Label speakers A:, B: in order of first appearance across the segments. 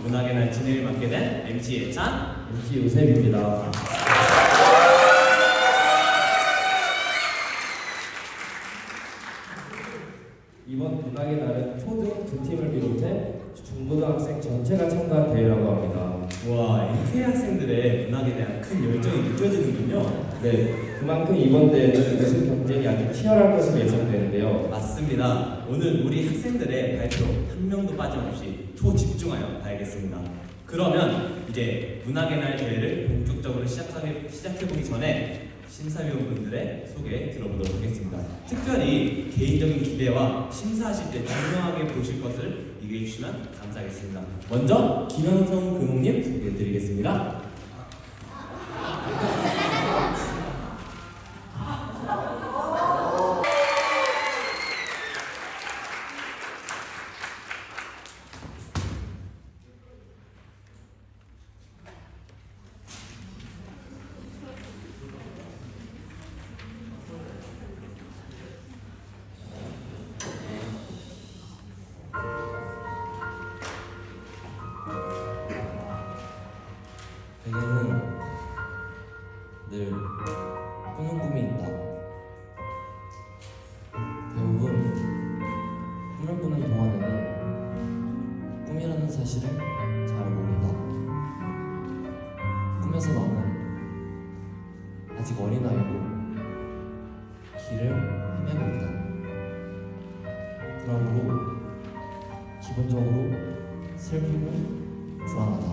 A: 문학의 날 진행을 맡게 된 MC 예찬,
B: MC 요셉입니다. 이번 문학의 날은 초등 두 팀을 비롯해 중고등학생 전체가 참가한 대회라고 합니다.
A: 와, 이렇게 학생들의 문학에 대한 큰 열정이 느껴지는군요.
B: 네, 그만큼 이번 대회는 우승 경쟁이 아주 치열할 것으로 예상되는데요.
A: 맞습니다. 오늘 우리 학생들의 발표 한 명도 빠짐없이 초집중하여 봐야겠습니다. 그러면 이제 문학의 날 대회를 본격적으로 시작해보기 전에 심사위원분들의 소개 들어보도록 하겠습니다. 특별히 개인적인 기대와 심사하실 때 중요하게 보실 것을 얘기해 주시면 감사하겠습니다. 먼저 김현성 금웅님 소개해드리겠습니다.
C: 내게는 늘 꾸는 꿈이 있다. 대부분 꿈을 꾸는 동안에는 꿈이라는 사실을 잘 모른다. 꿈에서 나는 아직 어린아이고 길을 헤매고 있다. 그러므로 기본적으로 슬프고 불안하다.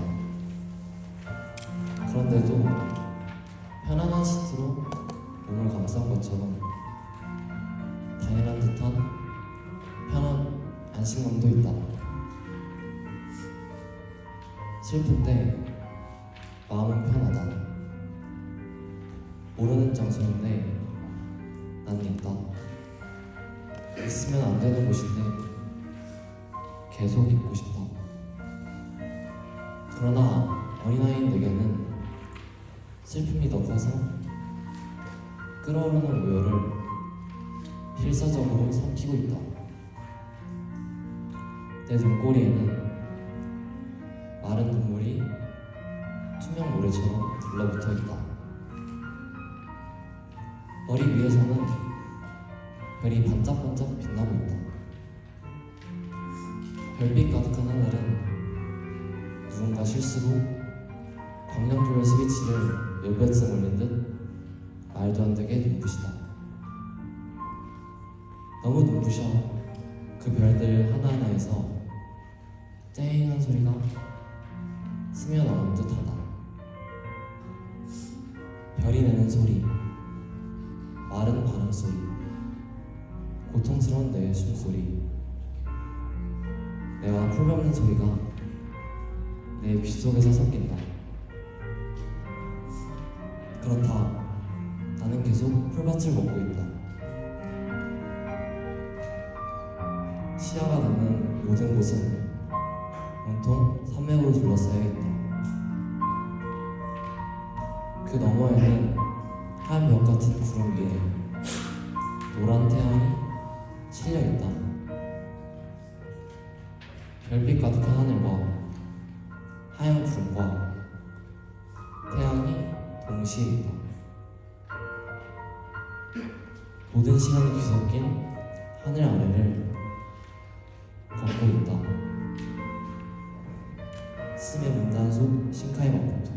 C: 그런데도 편안한 시트로 몸을 감싼 것처럼 당연한 듯한 편한 안식감도 있다. 슬플 때 마음은 편하다. 모르는 장소인데 난 있다. 있으면 안 되는 곳인데 계속 있고 싶다. 그러나 어린아이인 내게는 슬픔이 더 커서 끓어오르는 우열을 필사적으로 삼키고 있다. 내 등골이에는 마른 눈물이 투명 모래처럼 둘러붙어 있다. 머리 위에서는 별이 반짝반짝 빛나고 있다. 별빛 가득한 하늘은 누군가 실수로 광량조절 스위치를 열배쯤 올린 듯 말도 안 되게 눈부시다. 너무 눈부셔 그 별들 하나하나에서 쨍한 소리가 스며나온 듯하다. 별이 내는 소리, 마른 바람 소리, 고통스러운 내 숨소리, 내와 풀밟는 소리가 내 귀 속에서 섞인다. 그렇다. 나는 계속 풀밭을 먹고 있다. 시야가 닿는 모든 곳은 온통 산맥으로 둘러싸여 있다. 그 너머에는 하얀 벽 같은 구름 위에 노란 태양이 실려 있다. 별빛 가득한 하늘과 하얀 구름과 태양이 동시에 있다. 모든 시간이 뒤섞인 하늘 아래를 걷고 있다. 스의 문단속 신카이 마코토.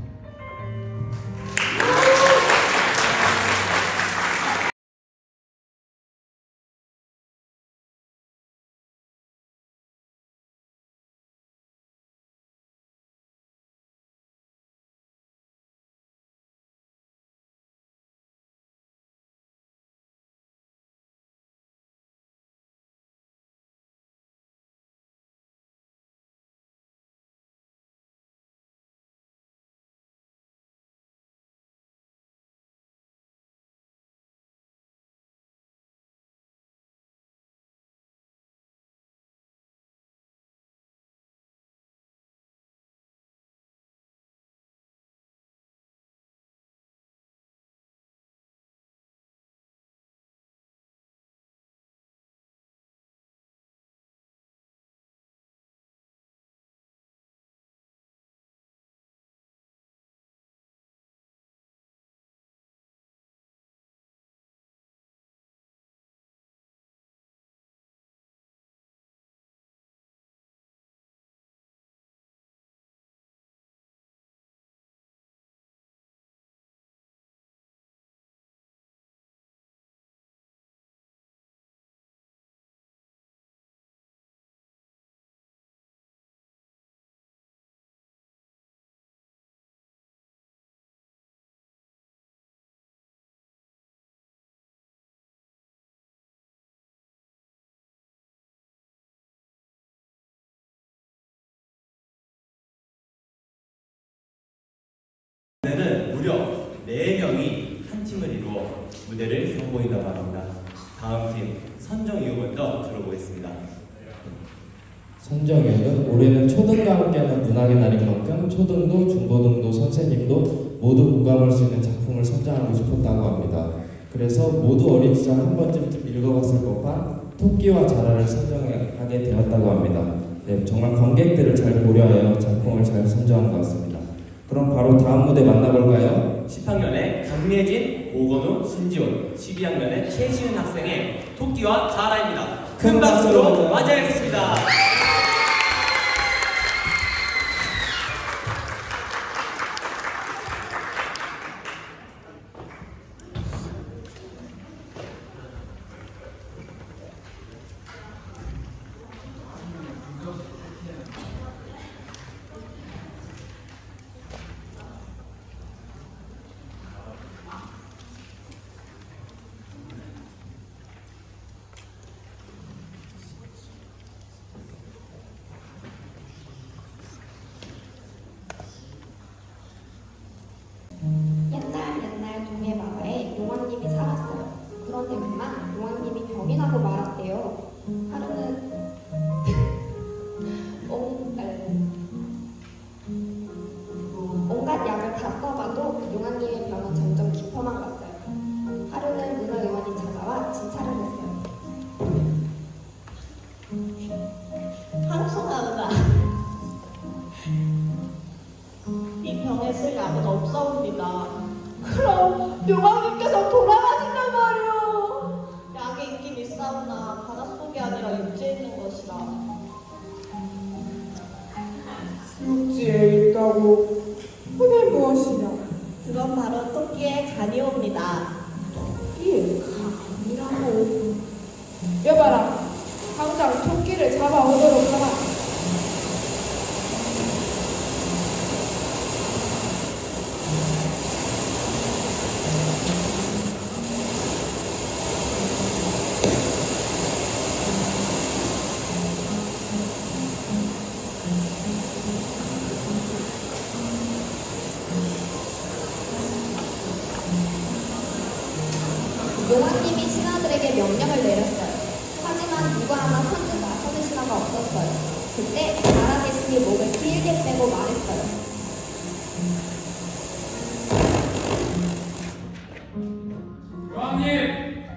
A: 오늘은 무려 4명이 한 팀을 이루어 무대를 선보인다고 합니다. 다음 팀 선정 이유 먼저 들어보겠습니다.
B: 선정위원은 올해는 초등과 함께하는 문학의 날인 만큼 초등도 중고등도 선생님도 모두 공감할 수 있는 작품을 선정하고 싶었다고 합니다. 그래서 모두 어린 시절 한 번쯤 읽어봤을 법한 토끼와 자라를 선정하게 되었다고 합니다. 네, 정말 관객들을 잘 고려하여 작품을 잘 선정한 것 같습니다. 그럼 바로 다음 무대 만나볼까요?
A: 10학년의 강예진, 오건우, 신지훈, 12학년의 최시은 학생의 토끼와 자라입니다. 큰 박수로 맞이하겠습니다.
D: 옛날 동네 마을에 용왕님이 살았어요. 그런데 그만 용왕님이 병이 나고 말았대요. 하루는 온갖 약을 다 써봐도 용왕님의 병은 점점 깊어만 갔어요. 하루는 문화의원이 찾아와 진찰을 했어요.
E: 황송하다. 이 병에 쓸 약은 없사옵니다. 그럼 용왕님께서 돌아가신단 말이오. 약이 있긴 있사오나 바닷속이 아니라 육지에 있는 것이라.
F: 육지에 있다고? 그게 무엇이냐?
E: 그건 바로 토끼의 간이옵니다.
F: 토끼의 간이라고? 여봐라, 당장 토끼를 잡아오도록 하라.
D: 용왕님이 신하들에게 명령을 내렸어요. 하지만 누구 하나 선뜻 나서는 신하가 없었어요. 그때 자라 대신이 목을 길게 빼고 말했어요.
G: 여왕님,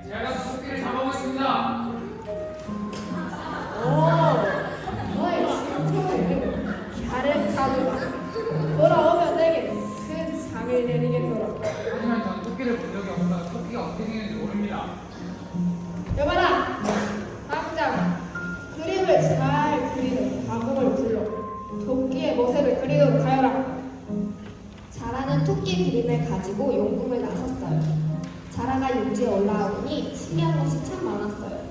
G: 제가 토끼를 잡아오겠습니다.
F: 너의 신청을 잘했다고 돌아오면 내게 큰 상을 내리겠노라.
G: 하지만 전 토끼를 본 적이 없어서 토끼가 어떻게 생겼는지 모릅니다.
F: 여봐라, 당장 그림을 잘 그리는 가공을 불러 토끼의 모습을 그리도록 하여라.
D: 자라는 토끼 그림을 가지고 용궁을 나섰어요. 자라가 육지에 올라오니 신기한 것이 참 많았어요.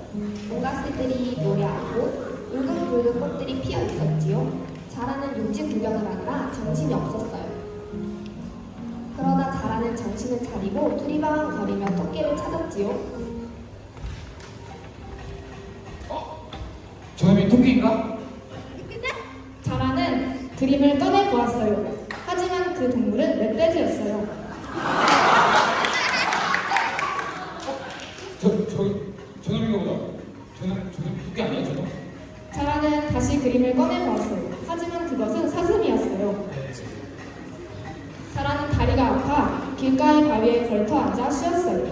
D: 온갖 새들이 노래하고 울긋불긋 꽃들이 피어 있었지요. 자라는 육지 구경을 하느라 정신이 없었어요. 그러나 자라는 정신을 차리고 두리방거리며 토끼를 찾았지요.
G: 저놈이 토끼인가?
F: 자라는 그림을 꺼내 보았어요. 하지만 그 동물은 멧돼지였어요.
G: 저놈인가 보다. 저놈 토끼 아니야, 저놈?
F: 자라는 다시 그림을 꺼내 보았어요. 하지만 그것은 사슴이었어요. 자라는 다리가 아파 길가의 바위에 걸터 앉아 쉬었어요.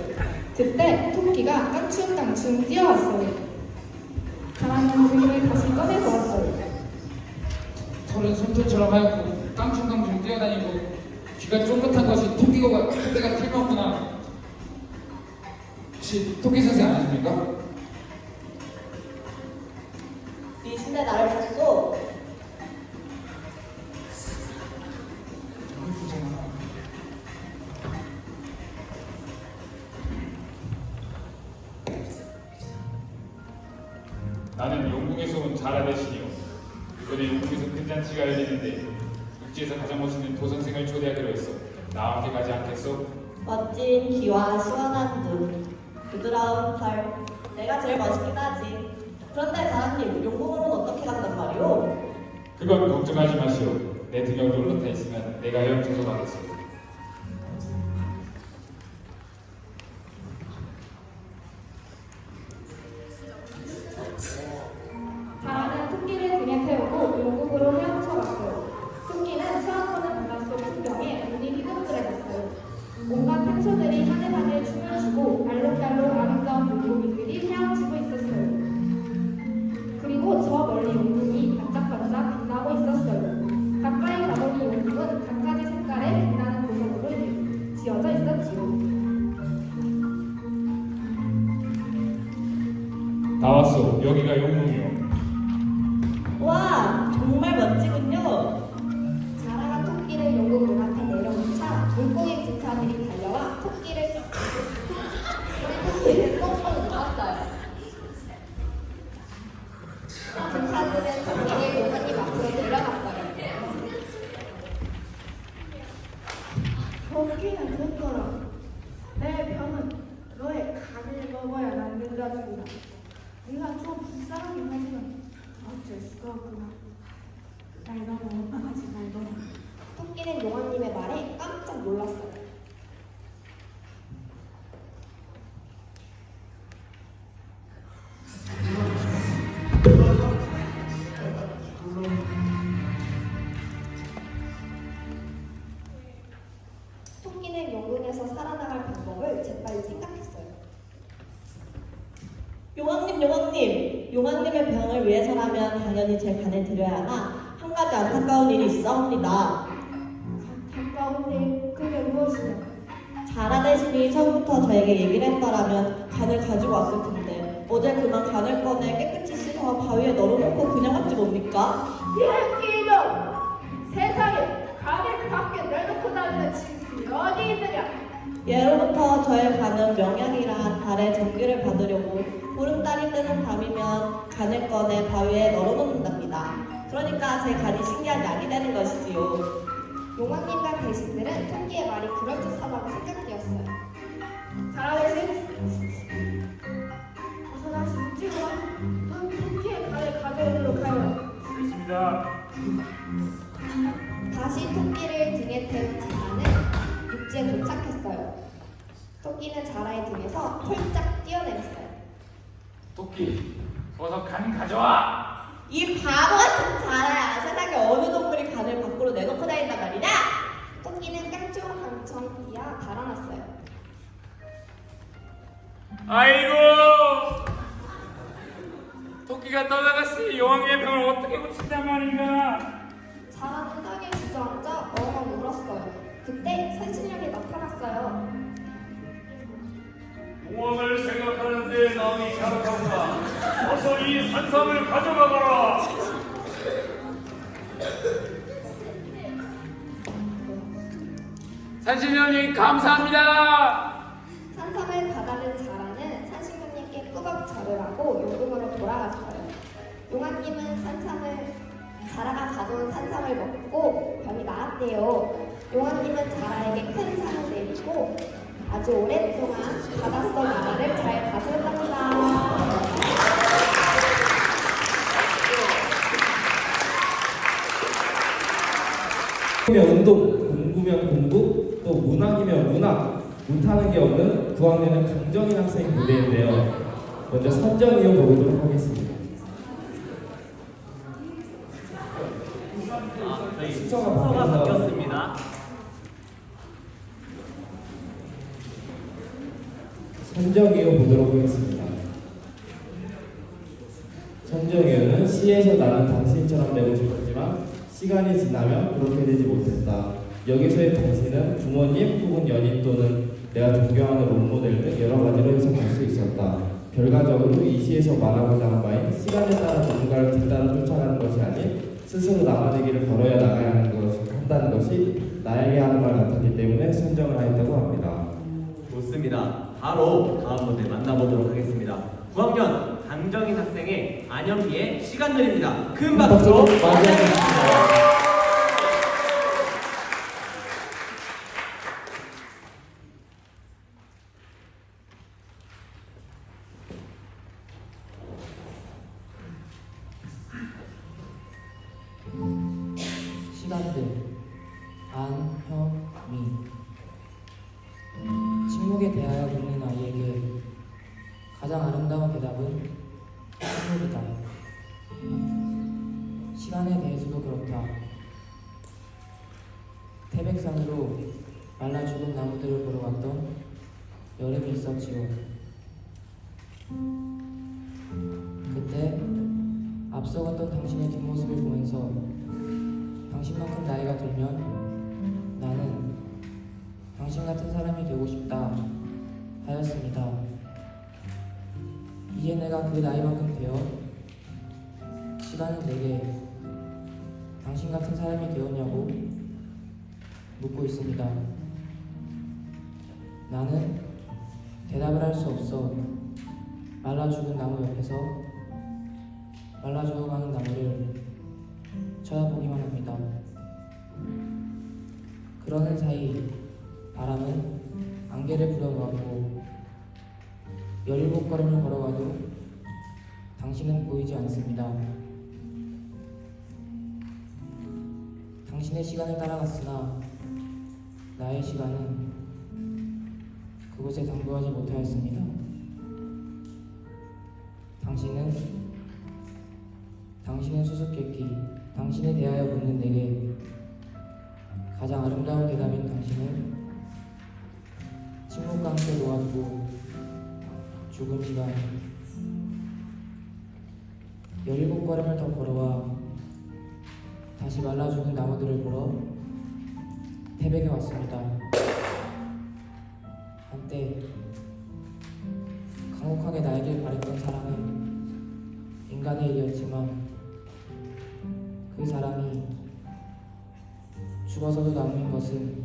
F: 그때 토끼가 깡충깡충 뛰어왔어요. 자라는 그림을 다시 꺼내 보았어요.
G: 털은 솜털처럼 하얗고 깡충깡충 뛰어다니고 귀가 쫑긋한 것이 토끼가 틀렸구나. 혹시 토끼 선생 아십니까?
E: 네 신대 나를 봤소.
H: 나는 용궁에서 온 자라 대신이요. 이번에 용궁에서 큰 잔치가 열리는데 육지에서 가장 멋있는 도선생을 초대하기로 했어. 나와 함께 가지 않겠어?
E: 멋진 귀와 시원한 눈, 부드러운 털. 내가 제일 멋있긴 하지. 그런데 자라님, 용궁으로는 어떻게 간단 말이오?
H: 그건 걱정하지 마시오. 내 등에 올라타 있으면 내가 헤엄쳐서 가겠어. 나왔어. 여기가 용궁이요.
E: 와, 정말 멋지군요.
D: 자라가 토끼를 용궁 문 앞에 내려놓자 물고기 군사들이 달려와 토끼를 꽁꽁 묶었어요. 군사들은 토끼를 용궁님 앞으로 데려갔어요.
F: 토끼는 듣거라. 내 병은 너의 간을 먹어야 낫는다더구나. 네가 좀 불쌍하긴 하지만 어쩔 수가 없구나. 날 너무 원망하지 말거라.
D: 토끼는 용왕님의 말에 깜짝 놀랐어요. 토끼는 용궁에서 살아나갈 방법을 재빨리 생각했어요.
E: 용왕님, 용왕님의 병을 위해서라면 당연히 제 간을 드려야 하나 한 가지 안타까운 일이 있사옵니다.
F: 가까운 일 그게 무엇이냐?
E: 자라 대신이 처음부터 저에게 얘기를 했더라면 간을 가지고 왔을 텐데 어제 그만 간을 꺼내 깨끗이 씻어 바위에 널어놓고 그냥 갔지 뭡니까?
F: 예끼놈! 세상에 간을 밖에 내놓고 다니는 짐승이 어디 있느냐?
E: 예로부터 저의 간은 명약이라 달의 전기를 받으려고 보름달이 뜨는 밤이면 간을 꺼내 바위에 널어놓는답니다. 그러니까 제 간이 신기한 약이 되는 것이지요.
D: 용왕님과 대신들은 토끼의 말이 그럴듯하다고 생각되었어요.
F: 잘하신 어서 다시 묵지고 와. 넌 토끼의 간을 가져오도록 하여.
H: 있습니다.
D: 다시 토끼를 등에 태운 자라는 육지에 도착했어요. 토끼는 자라의 등에서 폴짝 뛰어내렸어요.
H: 토끼, 어서 간 가져와.
E: 이 바보 같은 자라야. 세상에 어느 동물이 간을 밖으로 내놓고 다닌단 말이냐?
D: 토끼는 깡충깡충 뛰어 달아났어요.
H: 아이고, 토끼가 떠나갔으니 여왕의 병을 어떻게 고친단 말인가?
D: 자라는 땅에 주저앉아 엉엉 울었어요. 그때 산신령이 나타났어요.
I: 공원을 생각하는데 남이 잘하다. 어서 이 산삼을 가져가거라.
H: 산신령님 감사합니다.
D: 산삼을 받아든 자라는 산신령님께 꾸벅 절을 하고 용궁으로 돌아갔어요. 용왕님은 자라가 가져온 산삼을 먹고 병이 나았대요. 용왕님은 자라에게 큰 상을 내리고 아주 오랫동안 바닷속 나라를 잘 다스렸답니다.
B: 운동이면 운동, 공부면 공부, 또 문학이면 문학. 못하는 게 없는 9학년의 강정인 학생 무대인데요. 먼저 선정 이어 보도록 하겠습니다.
A: 저희
B: 순서가
A: 순서가
B: 바뀌어서
A: 바뀌었습니다.
B: 선정 이어 보도록 하겠습니다. 선정 이어는 시에서 나는 당신처럼 되고 싶었지만 시간이 지나면 그렇게 되지 못했다. 여기서의 당신은 부모님 혹은 연인 또는 내가 존경하는 롤모델 등 여러 가지로 해석할 수 있었다. 결과적으로 이 시에서 말하고자 하는 바인 시간에 따라 누군가를 뒤따라 쫓아가는 것이 아닌 스스로 나만의 길을 걸어야 나가야 한다는 것이 나에게 하는 말 같았기 때문에 선정을 하였다고 합니다.
A: 좋습니다. 바로 다음 무대 만나보도록 하겠습니다. 9학년 강정인 학생의 안연비의 시간들입니다. 큰 박수로 맞이하겠습니다.
C: 시간들 안현미 침묵에 대하여 묻는 아이에게 가장 아름다운 대답은 침묵이다. 시간에 대해서도 그렇다. 태백산으로 말라 죽은 나무들을 보러 갔던 여름이 있었지요. 그때 앞서갔던 당신의 뒷모습을 보면서 당신만큼 나이가 들면 나는 당신 같은 사람이 되고 싶다 하였습니다. 이제
J: 이제 내가 그 나이만큼 되어 시간은 내게 당신 같은 사람이 되었냐고 묻고 있습니다. 나는 대답을 할 수 없어 말라 죽은 나무 옆에서 말라 죽어가는 나무를 쳐다보기만 합니다. 그러는 사이 바람은 안개를 불어모았고 17걸음을 걸어가도 당신은 보이지 않습니다. 당신의 시간을 따라갔으나 나의 시간은 그곳에 당도하지 못하였습니다. 당신은 수수께끼, 당신에 대하여 묻는 내게 가장 아름다운 대답인 당신은 침묵과 함께 놓아두고 죽은 시간 17걸음을 더 걸어와 다시 말라 죽은 나무들을 보러 태백에 왔습니다. 한때 강혹하게 나에게 바랬던 사랑은 인간의 일이었지만 그 사랑이 죽어서도 나무인 것은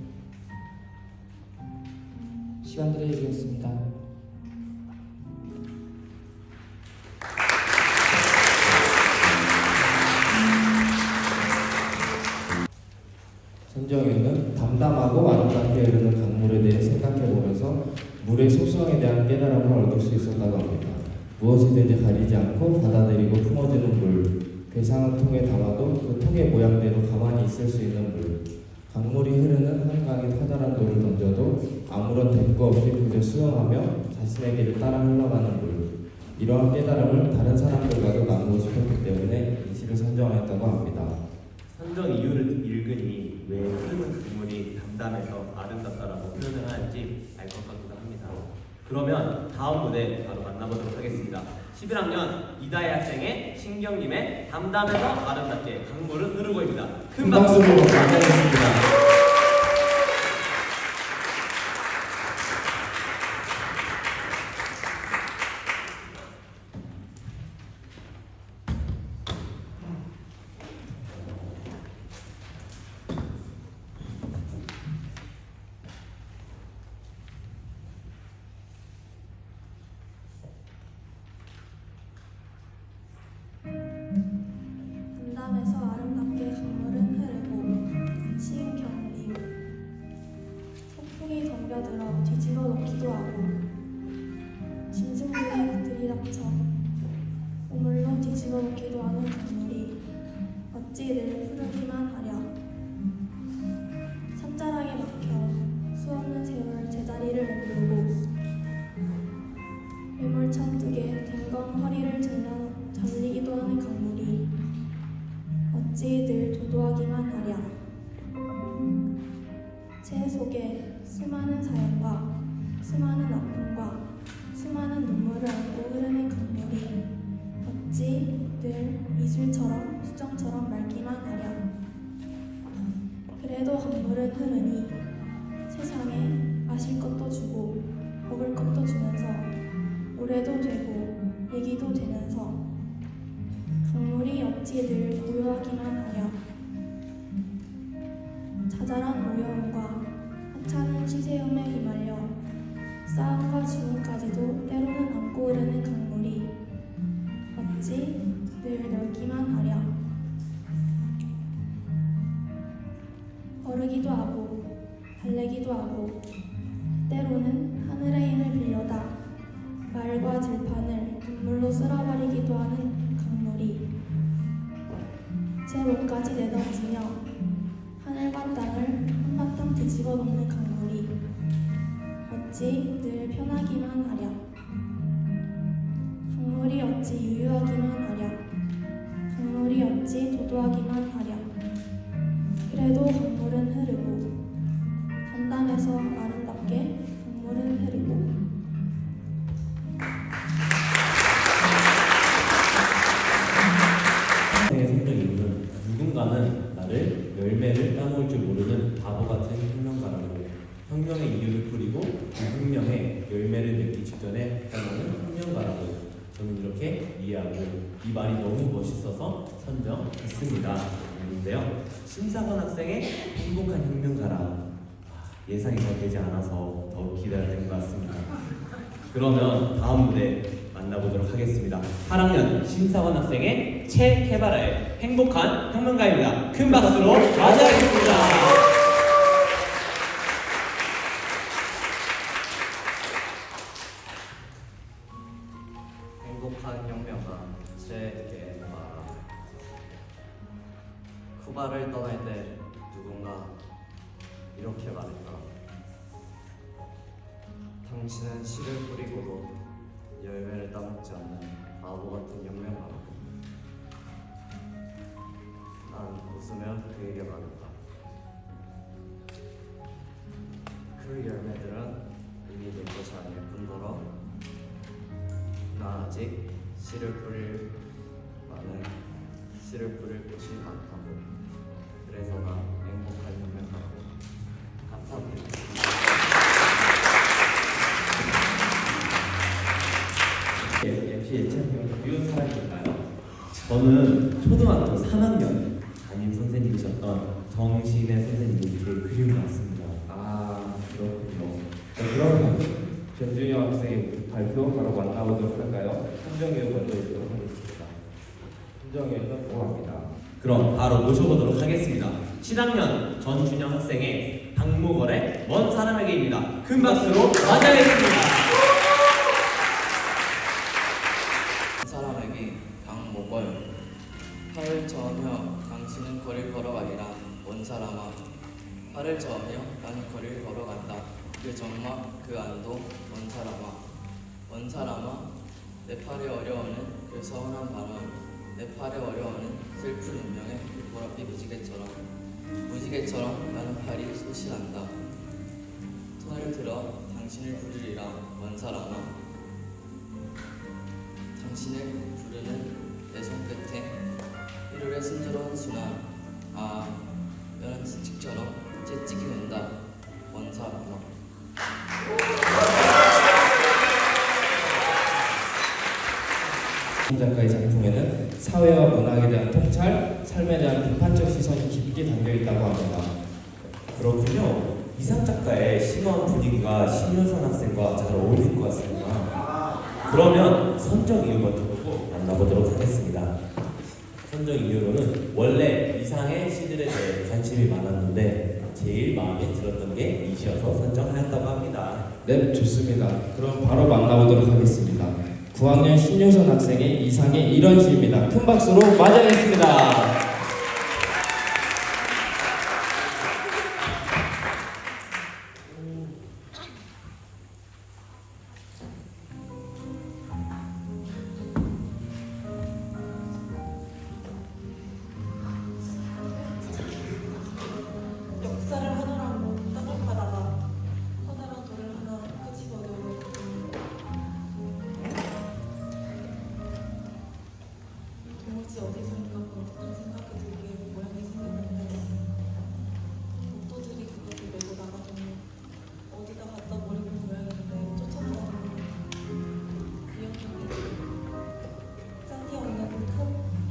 J: 시간들의 일이었습니다.
B: 손정윤은 담담하고 아름답게 흐르는 강물에 대해 생각해보면서 물의 속성에 대한 깨달음을 얻을 수 있었다고 합니다. 무엇이든지 가리지 않고 받아들이고 품어주는 물, 괴상한 통에 담아도 그 통의 모양대로 가만히 있을 수 있는 물, 강물이 흐르는 한강에 커다란 돌을 던져도 아무런 대가 없이 그저 수영하며 자신의 길을 따라 흘러가는 물, 이러한 깨달음을 다른 사람들과도 나누고 싶었기 때문에 이 시를 선정하였다고 합니다.
A: 선정 이유를 읽으니 왜 흐르는 강물이 담담해서 아름답다라고 표현을 하는지 알 것 같기도 합니다. 그러면 다음 무대 바로 만나보도록 하겠습니다. 11학년 이다혜 학생의 신경님의 담담해서 아름답게 강물은 흐르고입니다.
B: 큰 박수로 맞이하겠습니다.
D: 담담해서 아름답게 강물은 흐르고 시인 경림 폭풍이 덤벼들어 뒤집어 놓기도 하고 짐승들이 들이닥쳐 오물로 뒤집어 놓기도 하는 강물이 어찌 늘 푸르기만 하랴. 산자락에 막혀 수없는 샘을 제자리를 맴돌고 매몰찬 뚝에 댕검 허리를 잘리기도 하는 강물이 어찌 늘 도도하기만 하랴. 제 속에 수많은 사연과 수많은 아픔과 수많은 눈물을 안고 흐르는 강물이 어찌 늘 이슬처럼 수정처럼 맑기만 하랴. 그래도 강물은 흐르니 세상에 마실 것도 주고 먹을 것도 주면서 노래도 되고 얘기도 되면서 강물이 어찌 늘 고요하기만 하랴. 자잘한 오여움과 하찮은 시세움에 휘말려 싸움과 죽음까지도 때로는 안고 흐르는 강물이 어찌 늘 넓기만 하랴. 거르기도 하고 달래기도 하고 때로는 하늘의 힘을 빌려다 말과 들판을 눈물로 쓸어버리기도 하는 강물이 제 몸까지 내던지며 하늘과 땅을 한바탕 뒤집어 놓는 강물이 어찌 늘 편하기만 하랴. 강물이 어찌 유유하기만 하랴. 강물이 어찌 도도하기만 하랴. 그래도 강물은 흐르고 담담해서 아름답게 강물은 흐르고.
A: 학생의 성적 이유는 누군가는 나를 열매를 따먹을 줄 모르는 바보 같은 혁명가라고 혁명의 이유를 뿌리고 그 혁명의 열매를 맺기 직전에 따먹는 혁명가라고 저는 이렇게 이해하고 이 말이 너무 멋있어서 선정했습니다. 인데요. 심사관 학생의 행복한 혁명가라. 예상이 더 되지 않아서 더욱 기대가 되는 것 같습니다. 그러면 다음 무대 만나보도록 하겠습니다. 8학년 심사관 학생의 채케바라의 행복한 혁명가입니다. 큰 박수로 맞이하겠습니다.
C: 행복한 혁명가 체게바라. 쿠바를 떠날 때 누군가 이렇게 말했다. 당신은 씨를 뿌리고도 열매를 따먹지 않는 바보 같은 혁명가라고. 난 웃으며 그에게 말했다. 그 열매들은 이미 내 것이 아닐 뿐더러 나 아직 씨를 뿌릴 곳이 많다고. 그래서 난 행복한 혁명가라고. 감사합니다.
A: MC 예찬님은 어떤 사람일까요? 저는 초등학교 3학년 담임 선생님이셨던 정신의 선생님이 제일 그리운 것 같습니다.
B: 아, 그렇군요. 자, 그러면 변준영 학생의 발표 바로 만나보도록 할까요? 함정이어 먼저 읽도록 하겠습니다. 함정이어는 뭐합니다.
A: 그럼 바로 모셔보도록 하겠습니다. 7학년 전준영 학생의 박무걸의 먼 사람에게입니다. 큰 박수로 맞이하겠습니다.
C: 사람에게 박목월. 팔을 저으며 당신은 거리를 걸어가리라. 원 사람아, 팔을 저으며 나는 거리를 걸어간다. 그 적막 그 안도 원 사람아. 원 사람아, 내 팔에 어려워하는 그 서운한 바람, 내 팔에 어려워하는 슬픈 운명의 보랏빛 무지개처럼 나는 팔이 솟이난다. 손을 들어 당신을 부르리라. 원 사람아, 당신을 부르는 내 손끝에 일요일의 순조로운 순환. 아, 연한 스틱처럼 재찍이 온다. 원 사람아.
B: 이 작가의 작품에는 사회와 문학에 대한 통찰, 삶에 대한 비판적 시선이 깊게 담겨 있다고 합니다.
A: 그렇군요. 이상 작가의 심오한 분위기가 신효선 학생과 잘 어울릴 것 같습니다. 그러면 선정 이유 먼저 보고 만나보도록 하겠습니다. 선정 이유로는 원래 이상의 시들에 대해 관심이 많았는데 제일 마음에 들었던 게 이 시여서 선정하였다고 합니다.
B: 네, 좋습니다. 그럼 바로 만나보도록 하겠습니다. 9학년 신효선 학생의 이상의 이런 시입니다. 큰 박수로 맞이하겠습니다.
E: 역사를 하느라고 땅을 파다가 커다란 돌을 하나 끄집어내고 도무지 어디선가 어떤 생각이 들게 모양이 생겼는데 목도들이 그것을 메고 나가더니 어디다 갖다 버리는 모양인데 쫓아나가더니 기억력이 짠기 없는 큰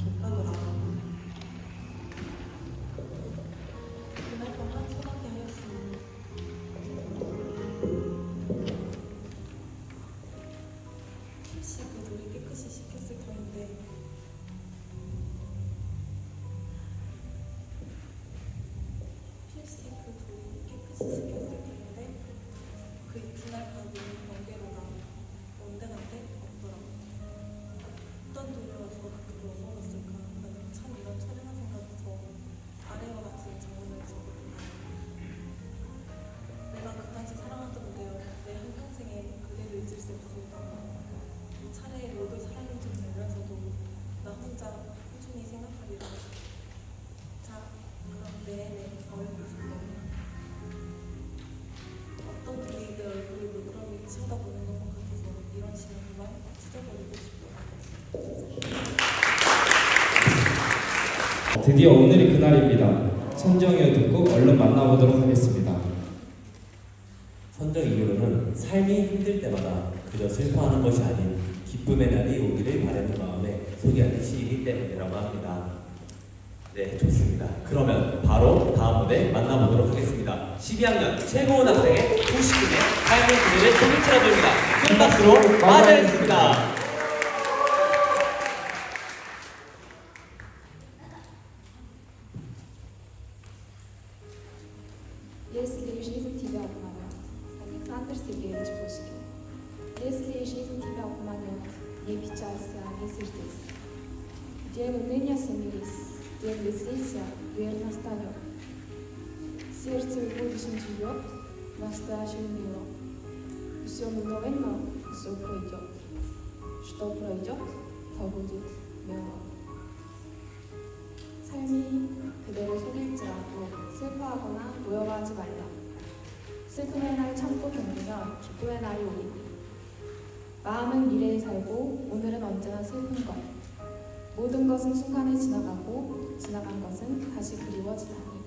E: 족가더라. 그날 밤 한숨하게 하였으니 혹시 그 돌이 깨끗이 씻겼을 터인데 필시 그 돌이 깨끗이 씻겼을 터인데 그 이튿날 밤이 번개로다 온데간데 없더라. 어떤 돌이라 누가 그렇게 넘어갔을까. 나는 참 이런 처량한 생각에서 아래와 같이 장문을 적었다. 내가 그다지 사랑하던 무대여 내 한평생에 그대를 잊을 수 없습니다. 차례에 모두 사랑인 줄 알면서도 나 혼자 꾸준히 생각하리라. 자, 그럼 내내 어울리세요. 어떤 분이 내 얼굴을 물끄러미 쳐다보는 것만 같아서 이런 시는 그만 찢어버리고 싶어요.
B: 드디어 오늘이 그날입니다. 선정이어 듣고 얼른 만나보도록 하겠습니다.
A: 선정 이유로는 삶이 힘들 때마다
K: 그저 슬퍼하는 것이 아닌 기쁨의 날이 오기를 바라는 마음에 소개하는 시이기 때문이라고 합니다.
A: 네, 좋습니다. 그러면 바로 다음 무대 만나보도록 하겠습니다. 12학년 최고원 학생의 90분의 삶의 그대를 소개치라도입니다. 큰 박수로 맞이하겠습니다.
L: Если жизнь тебя обманет, Александр Сергеевич Пушкин. Если жизнь тебя обманет, не печалься, не сердись. Где уныние смирись, где близится, верно станет. Сердце в будущем живет, настоящее мило. Все мгновенно, все пройдет. Что пройдет, то будет мило. 삶이 그대를 속일지라도 슬퍼하거나 노여워하지 말라. 슬픔의 날 참고 견디면 기쁨의 날이 오리니. 마음은 미래에 살고 오늘은 언제나 슬픈 것. 모든 것은 순간에 지나가고 지나간 것은 다시 그리워지다니.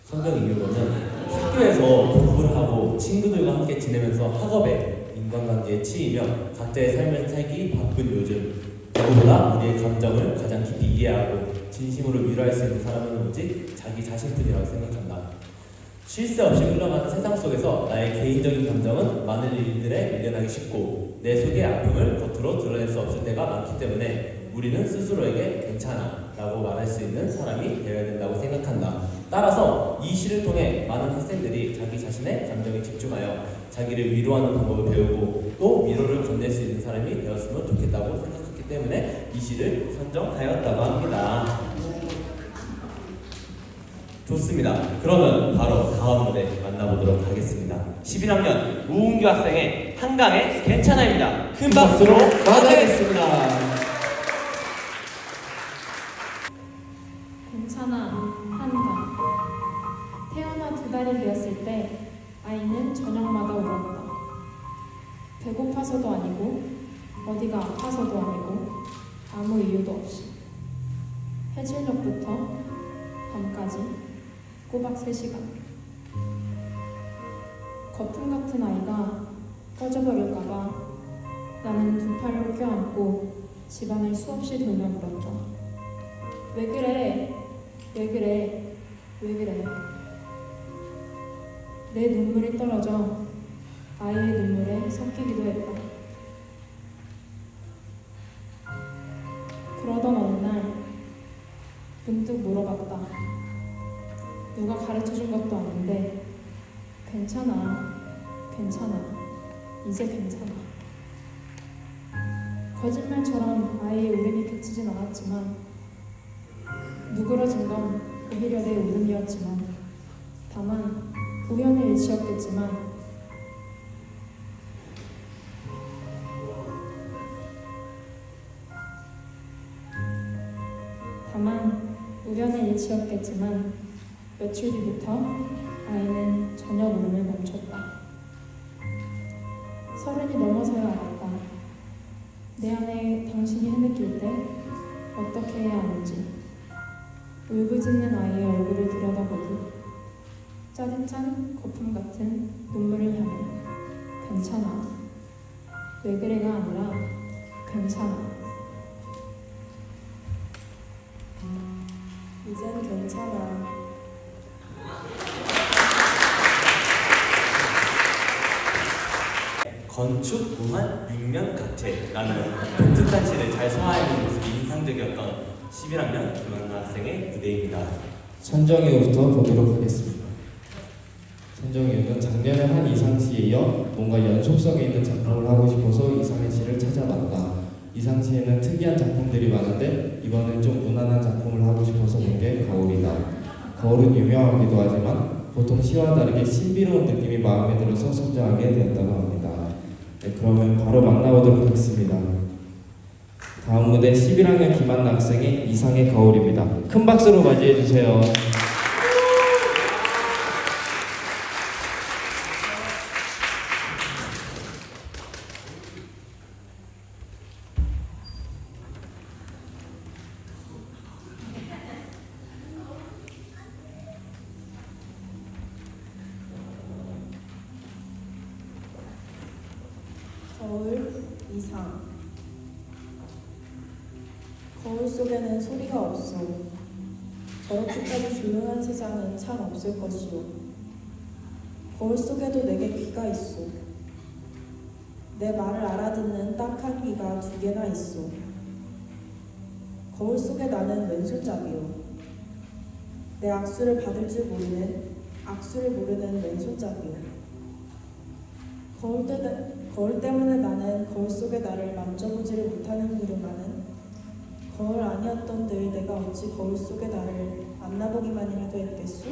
K: 성경 이유로는 학교에서 공부를 하고 친구들과 함께 지내면서 학업에 인간관계에 치이며 각자의 삶을 살기 바쁜 요즘, 누구보다 우리의 감정을 가장 깊이 이해하고 진심으로 위로할 수 있는 사람은 오직 자기 자신뿐이라고 생각한다. 쉴 새 없이 흘러가는 세상 속에서 나의 개인적인 감정은 많은 일들에 밀려나기 쉽고 내 속의 아픔을 겉으로 드러낼 수 없을 때가 많기 때문에 우리는 스스로에게 괜찮아 라고 말할 수 있는 사람이 되어야 된다고 생각한다. 따라서 이 시를 통해 많은 학생들이 자기 자신의 감정에 집중하여 자기를 위로하는 방법을 배우고 또 위로를 건넬 수 있는 사람이 되었으면 좋겠다고 생각했기 때문에 이 시를 선정하였다고 합니다.
A: 좋습니다. 그러면 바로 다음 무대 만나보도록 하겠습니다. 11학년 우은규 학생의 한강의 괜찮아입니다. 큰 박수로 맞이하겠습니다.
L: 괜찮아, 한강. 태어나 2달이 되었을 때 아이는 저녁마다 울었다. 배고파서도 아니고 어디가 아파서도 아니고 아무 이유도 없이. 해질녘부터 밤까지 꼬박 3시간. 거품 같은 아이가 꺼져버릴까봐 나는 2 팔로 껴안고 집안을 수없이 돌며 물었다. 왜 그래? 왜 그래? 왜 그래? 내 눈물이 떨어져 아이의 눈물에 섞이기도 했다. 그러던 어느 날 문득 물어봤다. 누가 가르쳐준 것도 아닌데 괜찮아, 괜찮아, 이제 괜찮아. 거짓말처럼 아이의 울음이 그치진 않았지만 누그러진 건 오히려 내 울음이었지만 다만 우연의 일치였겠지만 며칠 뒤부터 아이는 저녁 울음을 멈췄다. 30이 넘어서야 알았다. 내 안에 당신이 흐느낄 때 어떻게 해야 하는지. 울부짖는 아이의 얼굴을 들여다보고 짜릿한 거품 같은 눈물을 향해 괜찮아, 왜 그래가 아니라 괜찮아. 이젠 괜찮아.
A: 건축, 무한, 육면, 각체라는 독특한 시를 잘 소화해낸 모습이 인상적이었던 11학년 김한나 학생의 무대입니다.
B: 선정이부터 보도록 하겠습니다. 선정이는 작년에 한 이상시에 이어 뭔가 연속성이 있는 작품을 하고 싶어서 이상의 시를 찾아봤다. 이상시에는 특이한 작품들이 많은데 이번엔 좀 무난한 작품을 하고 싶어서 본 게 거울이다. 거울은 유명하기도 하지만 보통 시와 다르게 신비로운 느낌이 마음에 들어서 선정하게 되었다고 합니다. 네, 그러면 바로 만나보도록 하겠습니다. 다음 무대 11학년 김한나 학생의 이상의 거울입니다. 큰 박수로 맞이해 주세요.
F: 거울, 이상. 거울 속에는 소리가 없어. 저렇게까지 조용한 세상은 참 없을 것이오. 거울 속에도 내게 귀가 있어. 내 말을 알아듣는 딱한 귀가 2개나 있어. 거울 속에 나는 왼손잡이요. 내 악수를 받을 줄 모르는, 악수를 모르는 왼손잡이요. 거울 때문에 나는 거울 속에 나를 만져보지를 못하는 그루마는 거울 아니었던들 내가 어찌 거울 속에 나를 만나보기만이라도 했겠소?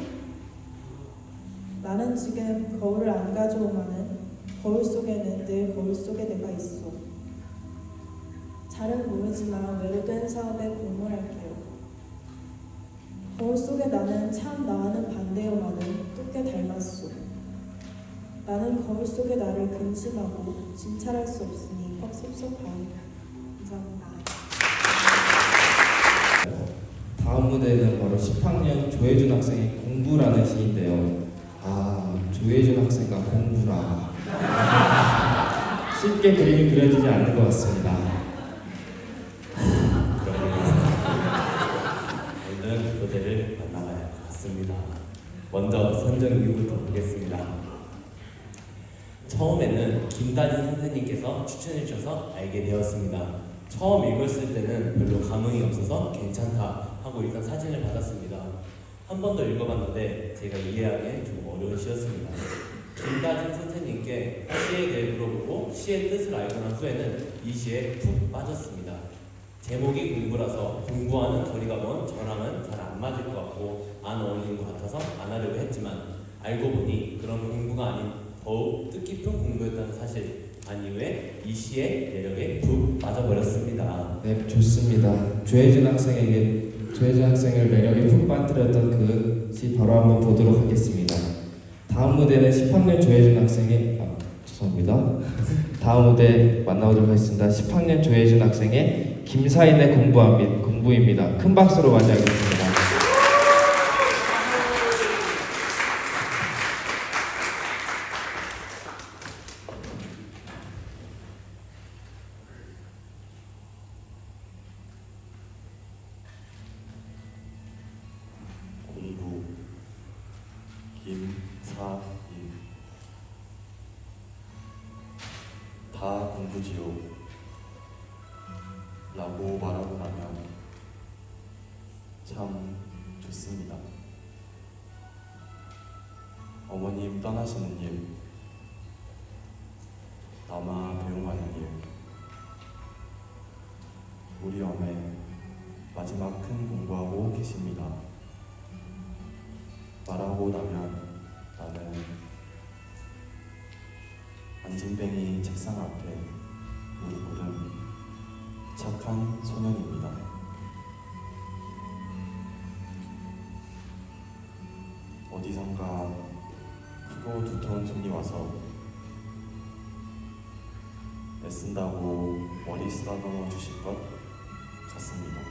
F: 나는 지금 거울을 안 가져오마는 거울 속에는 늘 거울 속에 내가 있어. 잘은 모르지만 외로된 사업에 공모할게요. 거울 속에 나는 참 나와는 반대요마는 또 꽤 닮았소. 나는 거울 속에 나를 근심하고 진찰할 수 없으니 퍽 섭섭하오. 감사합니다.
B: 다음 무대는 바로 10학년 조혜준 학생의 공부라는 시인데요. 조혜준 학생과 공부라. 쉽게 그림이 그려지지 않는 것 같습니다.
K: 오늘은 무대를 만나봐야 할 것 같습니다. 먼저 선정 이유부터 보겠습니다. 처음에는 김다진 선생님께서 추천해 주셔서 알게 되었습니다. 처음 읽었을 때는 별로 감흥이 없어서 괜찮다 하고 일단 사진을 받았습니다. 한 번 더 읽어봤는데 제가 이해하기에 좀 어려운 시였습니다. 김다진 선생님께 시에 대해 물어보고 시의 뜻을 알고 난 후에는 이 시에 푹 빠졌습니다. 제목이 공부라서 공부와는 거리가 먼 저랑은 잘 안 맞을 것 같고 안 어울리는 것 같아서 안 하려고 했지만 알고 보니 그런 공부가 아닌 더욱 뜻깊은 공부였다는 사실 안 이후에 이 시의 매력에 푹 빠져버렸습니다.
B: 네, 좋습니다. 조혜준 학생을 매력에 푹 빠뜨렸던 그 시 바로 한번 보도록 하겠습니다. 다음 무대는 10학년 조혜준 학생의 죄송합니다. 다음 무대 만나보도록 하겠습니다. 10학년 조혜준 학생의 김사인의 공부입니다. 큰 박수로 맞이하겠습니다.
M: 공부 김사인 다 공부지요 라고 말하고 나면 참 좋습니다. 어머님 떠나시는 일, 남아 배웅하는 일, 우리 어메 마지막 큰 공부하고 계십니다. 말하고 나면 나는 안진뱅이 책상 앞에 무릎 꿇은 착한 소년입니다. 어디선가 크고 두터운 손이 와서 애쓴다고 머리 쓰다듬어 주실 것 같습니다.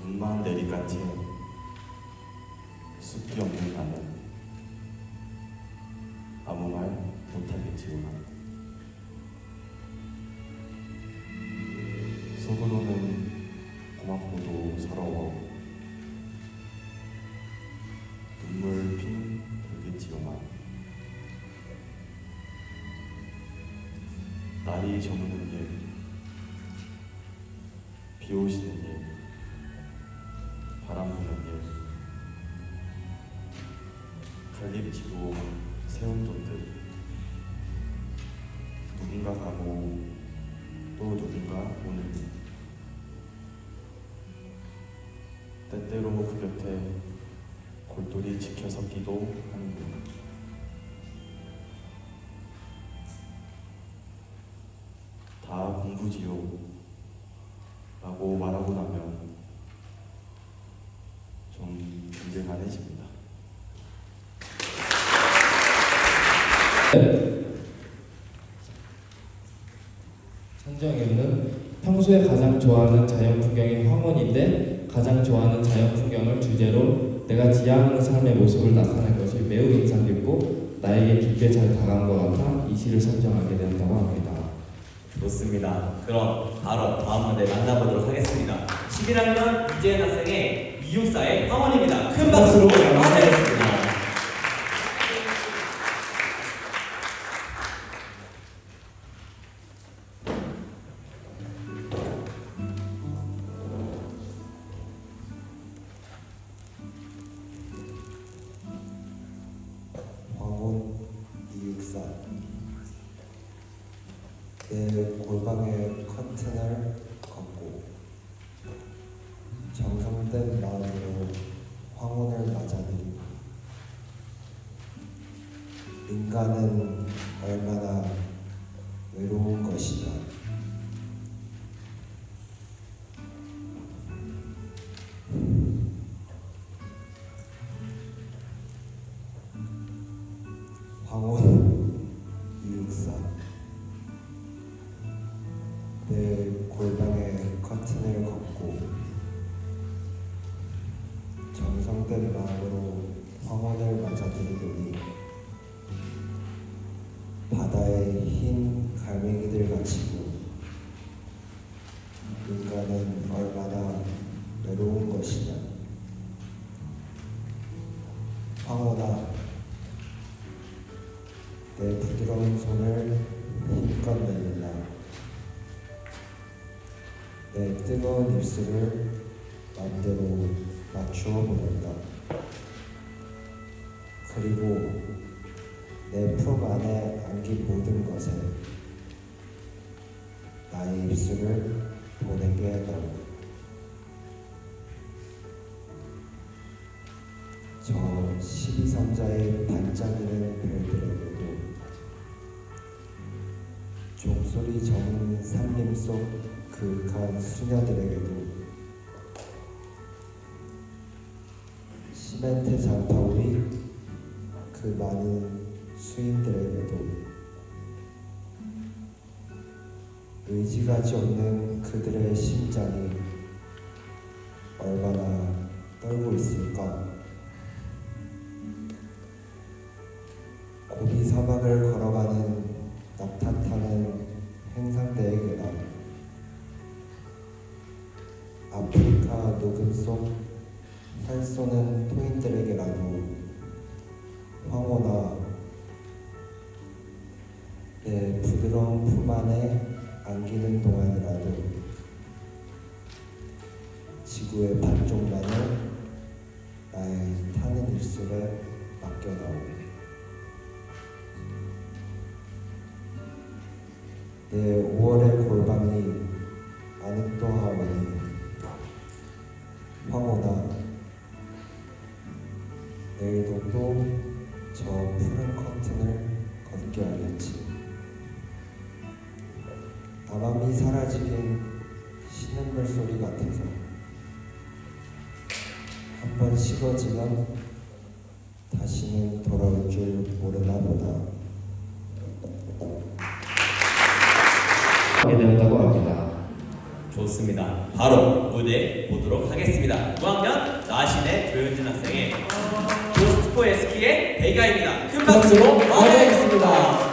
M: 눈만 내리간 채 숲이 없는 나는 아무 말 못하겠지만 속으로는 고맙고도 서러워 눈물 핑 돌겠지만 날이 저무는 일, 비 오시는 일, 바람 부는 일, 갈립지고 세움 돋듯 누군가 가고 또 누군가 오는 일. 때때로 그 곁에 골똘히 지켜섰기도 하는 일. 다 공부지요 라고 말하고 나면 좀 든든해집니다.
B: 선정임은 평소에 가장 좋아하는 자연 풍경이 황혼인데 가장 좋아하는 자연 풍경을 주제로 내가 지향하는 삶의 모습을 나타낸 것이 매우 인상 깊고 나에게 깊게 잘 다가온 것 같아 이 시를 선정하게 되었다고 합니다.
A: 좋습니다. 그럼 바로 다음 무대 만나보도록 하겠습니다. 11학년 이재현 학생의 264의 황혼입니다. 큰 박수로 맞이하겠습니다.
N: 황혼 264 내 골방에 커튼을 걷고 정성된 마음으로 황혼을 맞아들이고 인간은 얼마나 외로운 것이다. 황혼 264 내 골방에 커튼을 걷고 정성된 마음으로 황혼을 맞아들이더니 바다의 흰 갈매기들 같이고 인간은 얼마나 외로운 것이냐. 황혼아, 내 부드러운 손을 힘껏 내밀라. 내 뜨거운 입술을 맘대로 맞추어 보낸다. 그리고 내 품 안에 안긴 모든 것에 나의 입술을 보내게 넣어. 저 12성자의 반짝이는 별들에게도 종소리 저문 산림 속 그윽한 수녀들에게도 시멘트 장파 위 그 많은 수인들에게도 의지가지 없는 그들의 심장이 얼마나 떨고 있을까. 고비 사막을 걸어가는 낙타 타는 행상대에게나 아프리카 녹음 속 활 쏘는 토인들에게라도 황혼아, 내 부드러운 품 안에 안기는 동안이라도 지구의 반쪽만을 나의 타는 입술에 맡겨다오. 내 5월의 골방이 아직도 하오니 황혼아, 내일도 또 저 푸른 커튼을 걷게 하겠지. 암암이 사라지긴 신음물 소리 같아서 한번 식어지면 다시는 돌아올 줄 모르나 보다.
B: 하게 되었다고 합니다.
A: 좋습니다. 바로 무대 보도록 하겠습니다. 9학년 나신의 조현진 학생의 고스트포 에스키의 배가입니다. 큰 박수로 맞이하겠습니다.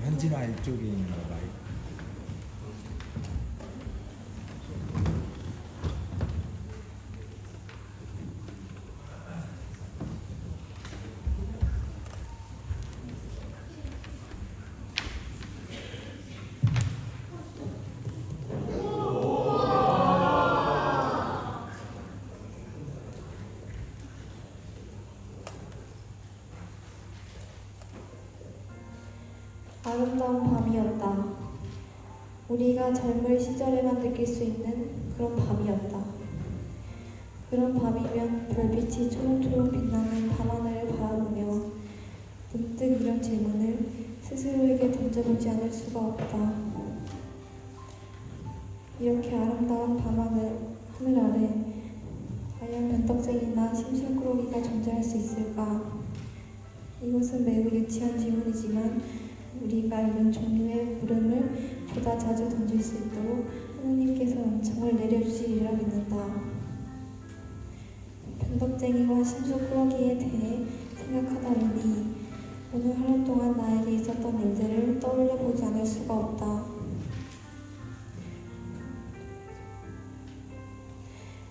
G: 현진아 이쪽에 있는 거 봐.
L: 아름다운 밤이었다. 우리가 젊을 시절에만 느낄 수 있는 그런 밤이었다. 그런 밤이면 별빛이 초롱초롱 빛나는 밤하늘을 바라보며 문득 이런 질문을 스스로에게 던져보지 않을 수가 없다. 이렇게 아름다운 밤하늘 아래 과연 변덕쟁이나 심술꾸러기가 존재할 수 있을까? 이것은 매우 유치한 질문이지만 우리가 이런 종류의 물음을 보다 자주 던질 수 있도록 하느님께서 은총을 내려주시리라 믿는다. 변덕쟁이와 심술꾸러기에 대해 생각하다 보니 오늘 하루 동안 나에게 있었던 일들을 떠올려 보지 않을 수가 없다.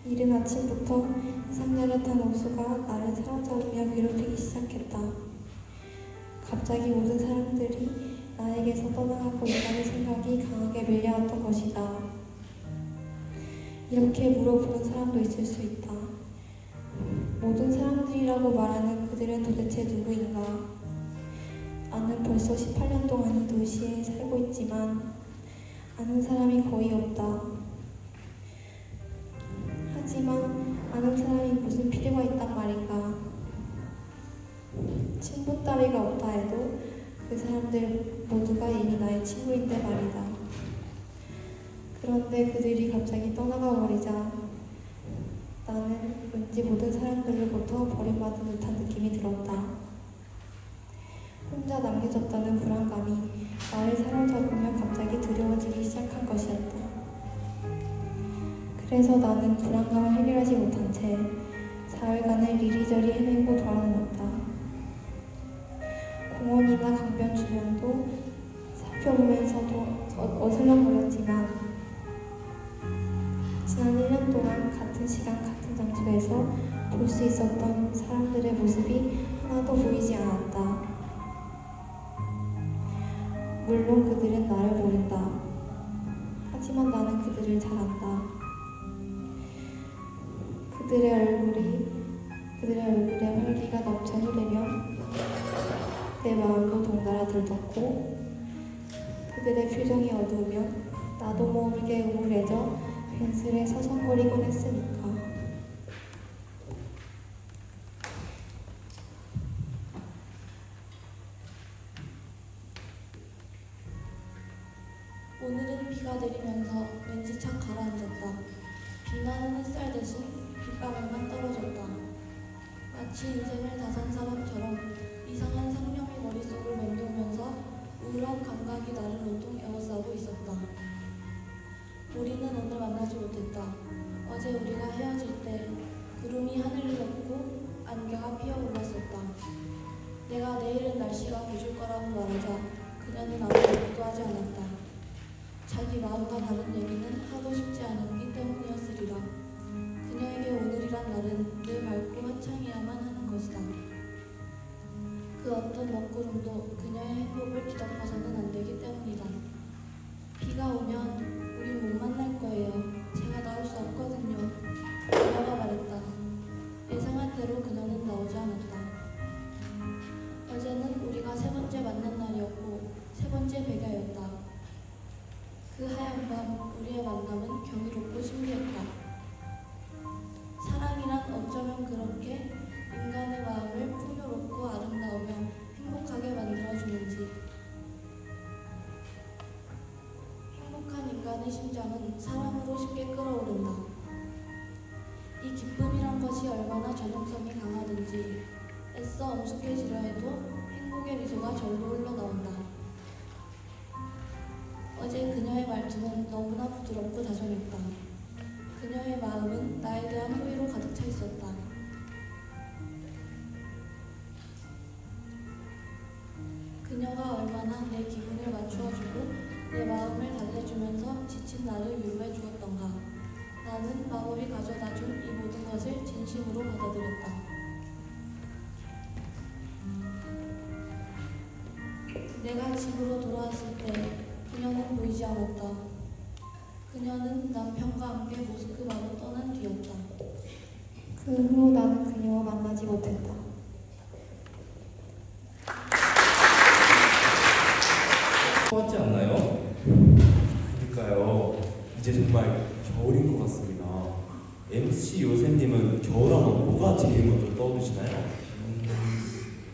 L: 이른 아침부터 이상야릇한 옥수가 나를 사로잡으며 괴롭히기 시작했다. 갑자기 모든 사람들이 나에게서 떠나가고 있다는 생각이 강하게 밀려왔던 것이다. 이렇게 물어보는 사람도 있을 수 있다. 모든 사람들이라고 말하는 그들은 도대체 누구인가? 나는 벌써 18년 동안 이 도시에 살고 있지만 아는 사람이 거의 없다. 하지만 아는 사람이 무슨 필요가 있단 말인가? 친구 따위가 없다 해도 그 사람들 모두가 이미 나의 친구인데 말이다. 그런데 그들이 갑자기 떠나가 버리자 나는 왠지 모든 사람들로부터 버림받은 듯한 느낌이 들었다. 혼자 남겨졌다는 불안감이 나를 사로잡으며 갑자기 두려워지기 시작한 것이었다. 그래서 나는 불안감을 해결하지 못한 채 사흘간을 이리저리 헤매고 돌아다녔다. 공원이나 강변 주변도 살펴보면서도 어슬렁거렸지만 지난 1년 동안 같은 시간 같은 장소에서 볼 수 있었던 사람들의 모습이 하나도 보이지 않았다. 물론 그들은 나를 모른다. 하지만 나는 그들을 잘 안다. 그들의 얼굴에 활기가 넘쳐 흐르면 내 마음도 동달아 들떴고 그들의 표정이 어두우면 나도 모르게 우울해져 벤슬에 서성거리곤 했으니까.
O: 오늘은 비가 내리면서 왠지 착 가라앉았다. 빛나는 햇살 대신 빗방울만 떨어졌다. 마치 인생을 다 산 사람처럼 이상한 상념이 머릿속을 맴돌면서 우울한 감각이 나를 온통 에워싸고 있었다. 우리는 오늘 만나지 못했다. 어제 우리가 헤어질 때 구름이 하늘을 덮고 안개가 피어올랐었다. 내가 내일은 날씨가 굳을 거라고 말하자 그녀는 아무 말도 하지 않았다. 자기 마음과 다른 얘기는 하고 싶지 않았기 때문이었으리라. 그녀에게 오늘이란 날은 늘 밝고 한창이야만 하는 것이다. 그 어떤 먹구름도 그녀의 행복을 뒤덮어서는 안 되기 때문이다. 비가 오면 우린 못 만날 거예요. 제가 나올 수 없거든요. 그녀가 말했다. 예상한 대로 그녀는 나오지 않았다. 어제는 우리가 세 번째 만난 날이었고 세 번째 백야였다. 그 하얀 밤 우리의 만남은 경이롭고 신비했다. 사랑이란 어쩌면 그렇게 인간의 마음을 풍요롭고 아름다우며 행복하게 만들어주는지. 행복한 인간의 심장은 사랑으로 쉽게 끓어오른다. 이 기쁨이란 것이 얼마나 전형성이 강하든지 애써 엄숙해지려 해도 행복의 미소가 절로 흘러나온다. 어제 그녀의 말투는 너무나 부드럽고 다정했다. 그녀의 마음은 나에 대한 호의로 가득 차 있었다. 그녀가 얼마나 내 기분을 맞추어주고 내 마음을 달래주면서 지친 나를 위로해 주었던가. 나는 마법이 가져다준 이 모든 것을 진심으로 받아들였다. 내가 집으로 돌아왔을 때 그녀는 보이지 않았다. 그녀는 남편과 함께 모스크바로 떠난 뒤였다.
L: 그 후로 나는 그녀와 만나지 못했다.
K: 좋았지 않나요? 그러니까요. 이제 정말 겨울인 것 같습니다. MC 요셉님은 겨울하면 뭐가 제일 먼저 떠오르시나요?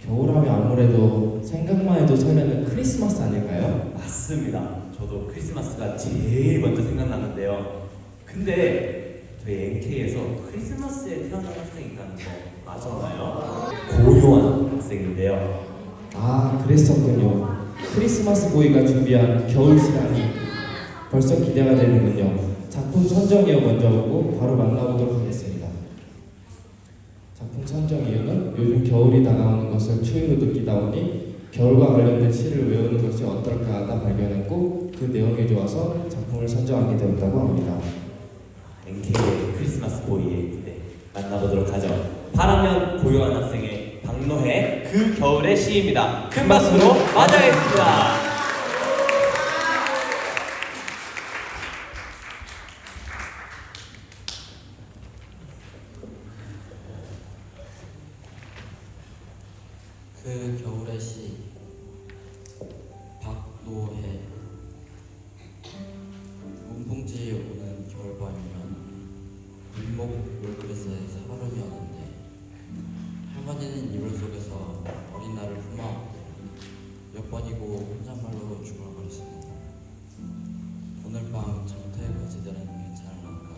B: 겨울하면 아무래도 생각만 해도 설레는 크리스마스 아닐까요?
A: 맞습니다. 저도 크리스마스가 제일 먼저 생각나는데요. 근데
K: 저희 NK에서 크리스마스에 태어난 학생이 있다는 거 맞았나요? 고요한 학생인데요.
B: 아, 그랬었군요. 크리스마스 보이가 준비한 겨울 시간이 벌써 기대가 되는군요. 작품 선정이요 먼저 오고 바로 만나보도록 하겠습니다. 작품 선정 이유는 요즘 겨울이 다가오는 것을 추위로 느끼다 보니 겨울과 관련된 시를 외우는 것이 어떨까 하다 발견했고 그 내용이 좋아서 작품을 선정하게 되었다고 합니다.
K: NK의 크리스마스 보이의 무대 만나보도록 하죠. 바라면 고요한 학생의 박노해
A: 그 겨울의 시입니다. 큰 박수로 맞이하겠습니다.
C: 그 겨울의 시 박노해. 문풍지에 오는 겨울밤이면 윗목 물그릇에 사바름이 오는데 할머니는 이불 속에서 어린 나를 품어 몇 번이고 혼잣말로 중얼거리시네. 오늘 밤 정태의 거지들은 괜찮을런가?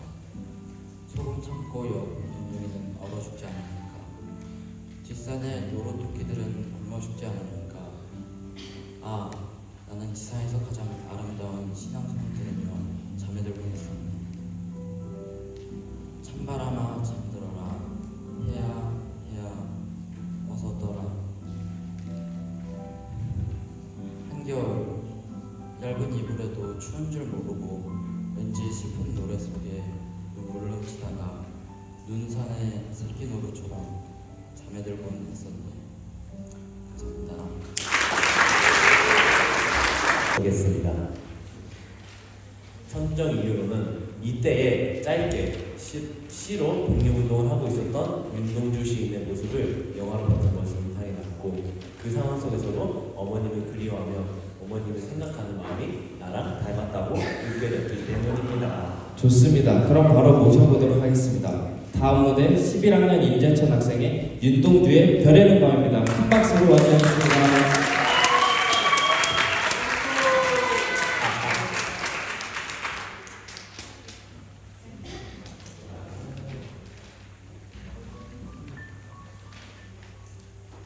C: 소금 참고 영웅이는 얼어 죽지 않을까? 뒷산의 노란 토끼들은 굶어 죽지 않을까? 아, 나는 지상에서 가장 아름다운 신앙송을 들으며 잠에 들고 있었네. 찬바람아 잠들어라. 해야 해야 어서 떠라. 한겨울 얇은 이불에도 추운 줄 모르고 왠지 슬픈 노래 속에 눈물을 훔치다가 눈산의 새끼 노루처럼 잠에 들고는 있었네. 감사합니다.
K: 보겠습니다. 선정 이유로는 이때에 짧게 시로 독립운동을 하고 있었던 윤동주 시인의 모습을 영화로 봤던 것이 인상이 났고 그 상황 속에서도 어머님을 그리워하며 어머님을 생각하는 마음이 나랑 닮았다고 느껴졌기 때문입니다.
B: 좋습니다. 그럼 바로 모셔보도록 하겠습니다. 다음 무대 11학년 임재천 학생의 윤동주의 별에는 밤입니다. 큰 박수로 맞이하겠습니다.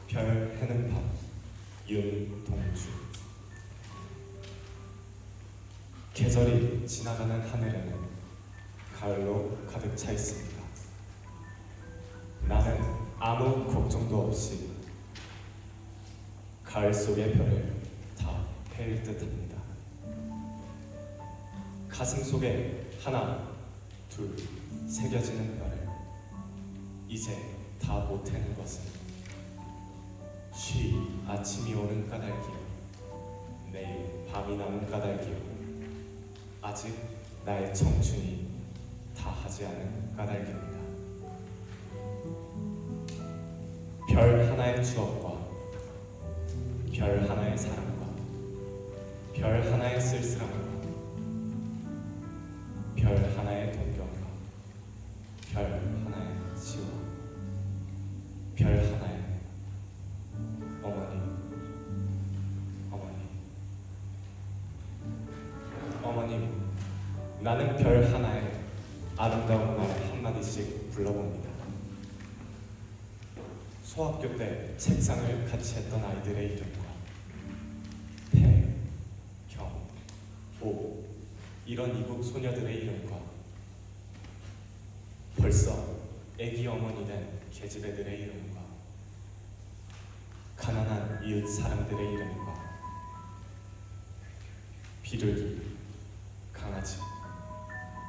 P: 별 해는 밤 윤동주. 계절이 지나가는 하늘에는 가을로 가득 차 있습니다. 나는 아무 걱정도 없이 가을 속의 별을 다 펼 듯합니다. 가슴 속에 하나, 둘 새겨지는 별을 이제 다 못 해는 것은 쉬 아침이 오는 까닭이요 내일 밤이 남은 까닭이요 아직 나의 청춘이 다 하지 않은 까닭입니다. 별 하나의 추억과 별 하나의 사랑과 별 하나의 쓸쓸함과 별 하나의 동경과 별 하나의 지와 별 하나의 어머님, 나는 별 하나에 아름다운 말 한마디씩 불러봅니다. 소학교 때 책상을 같이 했던 아이들의 이름과 태, 경, 오 이런 이국 소녀들의 이름과 벌써 애기 어머니 된 계집애들의 이름과 가난한 이웃 사람들의 이름과 비둘기, 강아지,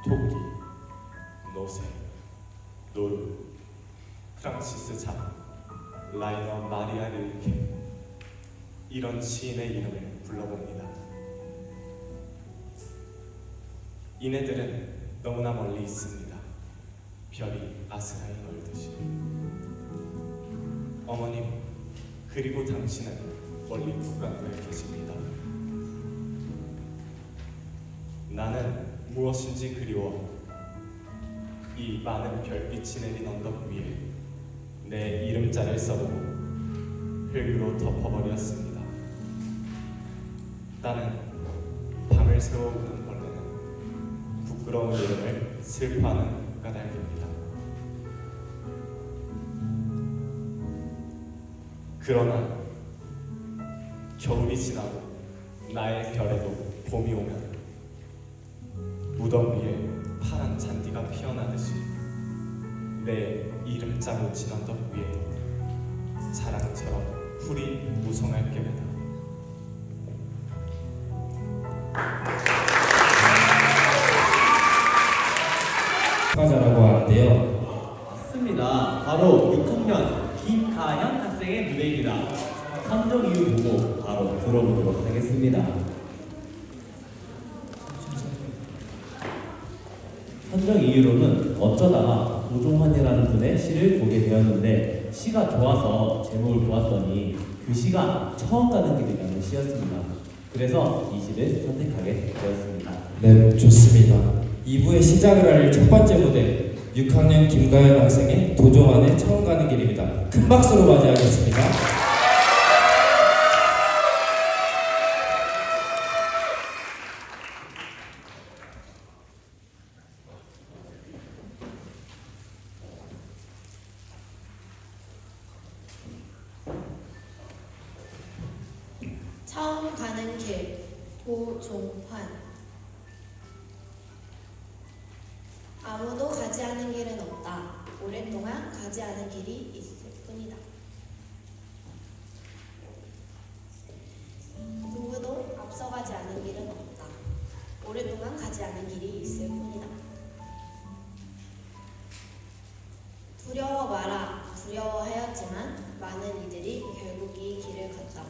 P: 토끼, 노새, 노루, 프랑시스 자, 라이너 마리아 릴케 이런 시인의 이름을 불러봅니다. 이네들은 너무나 멀리 있습니다. 별이 아스라이 멀듯이. 어머님, 그리고 당신은 멀리 북강도에 계십니다. 나는 무엇인지 그리워 이 많은 별빛이 내린 언덕 위에 내 이름자를 써두고 흙으로 덮어버렸습니다. 나는 밤을 새워 우는 벌레는 부끄러운 이름을 슬퍼하는 까닭입니다. 그러나 겨울이 지나고 나의 별에도 봄이 오면 무덤 위에 파란 잔디가 피어나듯이 내 이름자 묻힌 언덕 위에도 자랑처럼 풀이 무성할 게다.
B: 가자라고 하는데요.
A: 맞습니다. 바로 6학년 김가현 학생의 무대입니다. 선정 이유 보고 바로 들어보도록 하겠습니다. 선정 이유로는 어쩌다가 고종환이라는 분의 시를 보게 되었는데 시가 좋아서 제목을 보았더니 그 시가 처음 가는 길이라는 시였습니다. 그래서 이 시를 선택하게 되었습니다.
B: 네, 좋습니다. 2부의 시작을 알릴 첫 번째 무대 6학년 김가연 학생의 도종환의 처음 가는 길입니다. 큰 박수로 맞이하겠습니다.
Q: 처음 가는 길 도종환. 아무도 가지 않은 길은 없다. 오랫동안 가지 않은 길이 있을 뿐이다. 누구도 앞서가지 않은 길은 없다. 오랫동안 가지 않은 길이 있을 뿐이다. 두려워 마라. 두려워하였지만 많은 이들이 결국 이 길을 걷다.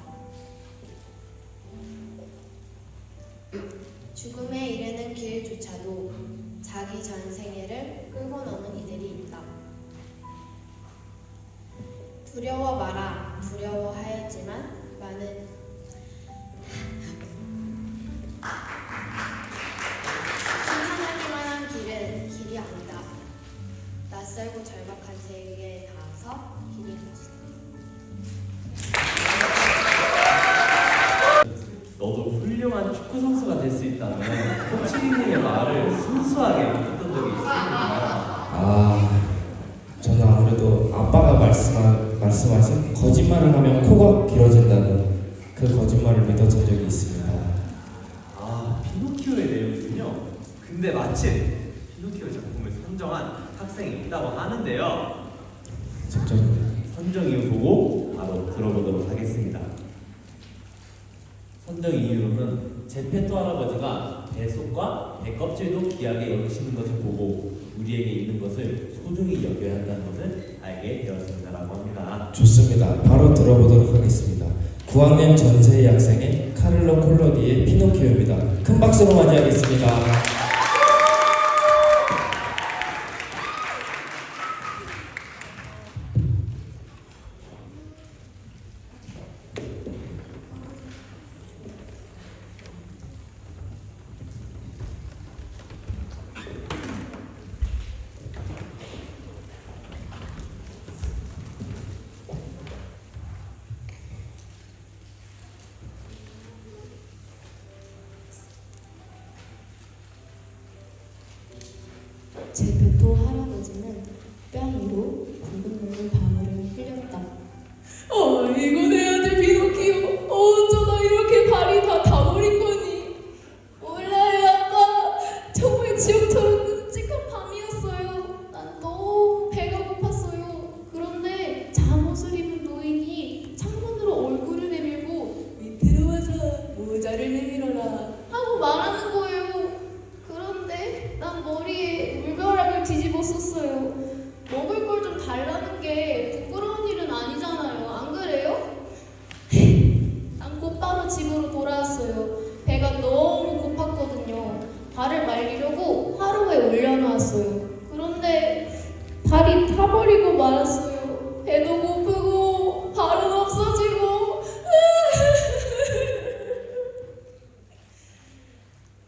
Q: 죽음에 이르는 길조차도 자기 전생애를 끌고 넘은 이들이 있다. 두려워 마라. 두려워하였지만 많은 심판하기만 한 길은 길이 아니다. 낯설고 절박한 세계에 닿아서 길인 것이다.
A: 너도 훌륭한 축구 선수가 될 수 있다는 코치님의 말을 순수하게 듣던 적이 있습니다.
B: 저는 아무래도 아빠가 말씀하신 거짓말을 하면 코가 길어진다는 그 거짓말을 믿었던 적이 있습니다.
A: 피노키오의 내용이군요. 근데 마침 피노키오 작품을 선정한 학생이 있다고 하는데요.
B: 직접
A: 선정 이유 보고 바로 들어보도록 하겠습니다. 선정 이유로는 제페토 할아버지가 배 속과 배 껍질도 귀하게 여기시는 것을 보고 우리에게 있는 것을 소중히 여겨야 한다는 것을 알게 되었습니다라고 합니다.
B: 좋습니다. 바로 들어보도록 하겠습니다. 9학년 전세희 학생의 카를로 콜로디의 피노키오입니다. 큰 박수로 맞이하겠습니다.
O: 제페토 할아버지는 뺨 위로 붉은 눈물 방울을 흘렸다.
L: 이거 내 아들 피노키오. 어쩌다 이렇게 발이 다 타버린 거니? 몰라요, 아빠. 정말 지옥처럼 끔찍한 밤이었어요. 난 너무 배가 고팠어요. 그런데 잠옷을 입은 노인이 창문으로 얼굴을 내밀고 밑으로 와서 모자를 내밀어라 하고 말하는 거예요. 그런데 난 머리에 물벼락을 뒤집어 썼어요. 먹을 걸 좀 달라는 게 부끄러운 일은 아니잖아요. 안 그래요? 난 곧바로 집으로 돌아왔어요. 배가 너무 고팠거든요. 발을 말리려고 하루에 올려놓았어요. 그런데 발이 타버리고 말았어요. 배도 고프고 발은 없어지고.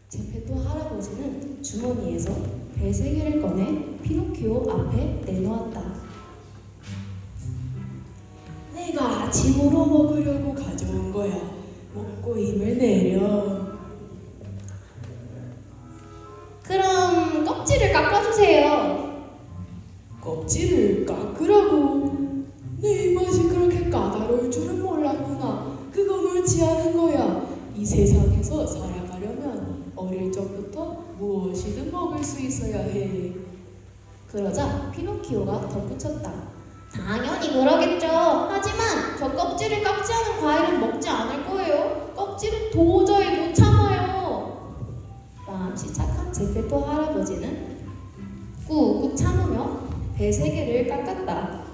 O: 제페토 할아버지는 주머니에서 배 3개를 꺼내 피노키오 앞에 내놓았다.
L: 내가 아침으로 먹으려고 가져온 거야. 먹고 힘을 내려.
D: 그럼 껍질을 깎아주세요.
L: 하는 거야. 이 세상에서 살아가려면 어릴 적부터 무엇이든 먹을 수 있어야 해.
D: 그러자 피노키오가 덧붙였다. 당연히 그러겠죠. 하지만 저 껍질을 깎지 않은 과일은 먹지 않을 거예요. 껍질은 도저히 못 참아요. 마음씨 착한 제페토 할아버지는 꾹꾹 참으며 배 3개를 깎았다.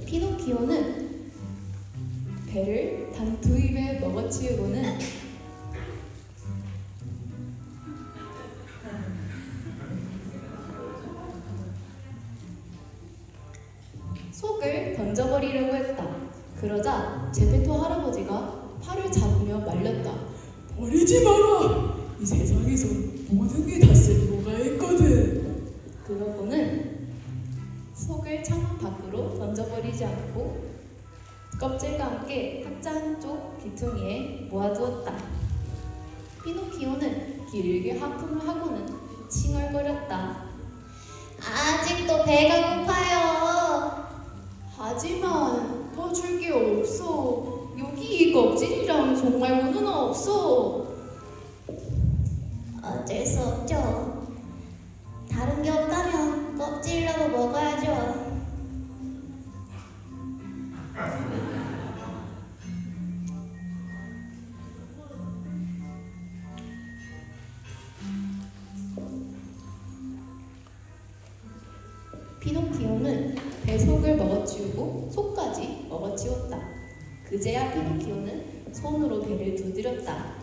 D: 피노키오는 배를 단 2입에 먹어치우고는 속을 던져버리려고 했다. 그러자 제페토 할아버지가 팔을 잡으며 말렸다.
L: 버리지 마라. 이 세상에서 모든 게 다 쓸모가 있거든.
D: 그러고는 속을 창문 밖으로 던져버리지 않고 껍질과 함께 탁자 한쪽 귀퉁이에 모아두었다. 피노키오는 길게 하품을 하고는 칭얼거렸다. 아직도 배가 고파요.
L: 하지만 더 줄 게 없어. 여기 이 껍질이랑 속 말고는 없어.
D: 어쩔 수 없죠. 다른 게 없다면 껍질이라도 먹어야죠. 피노키오는 배 속을 먹어치우고 속까지 먹어치웠다. 그제야 피노키오는 손으로 배를 두드렸다.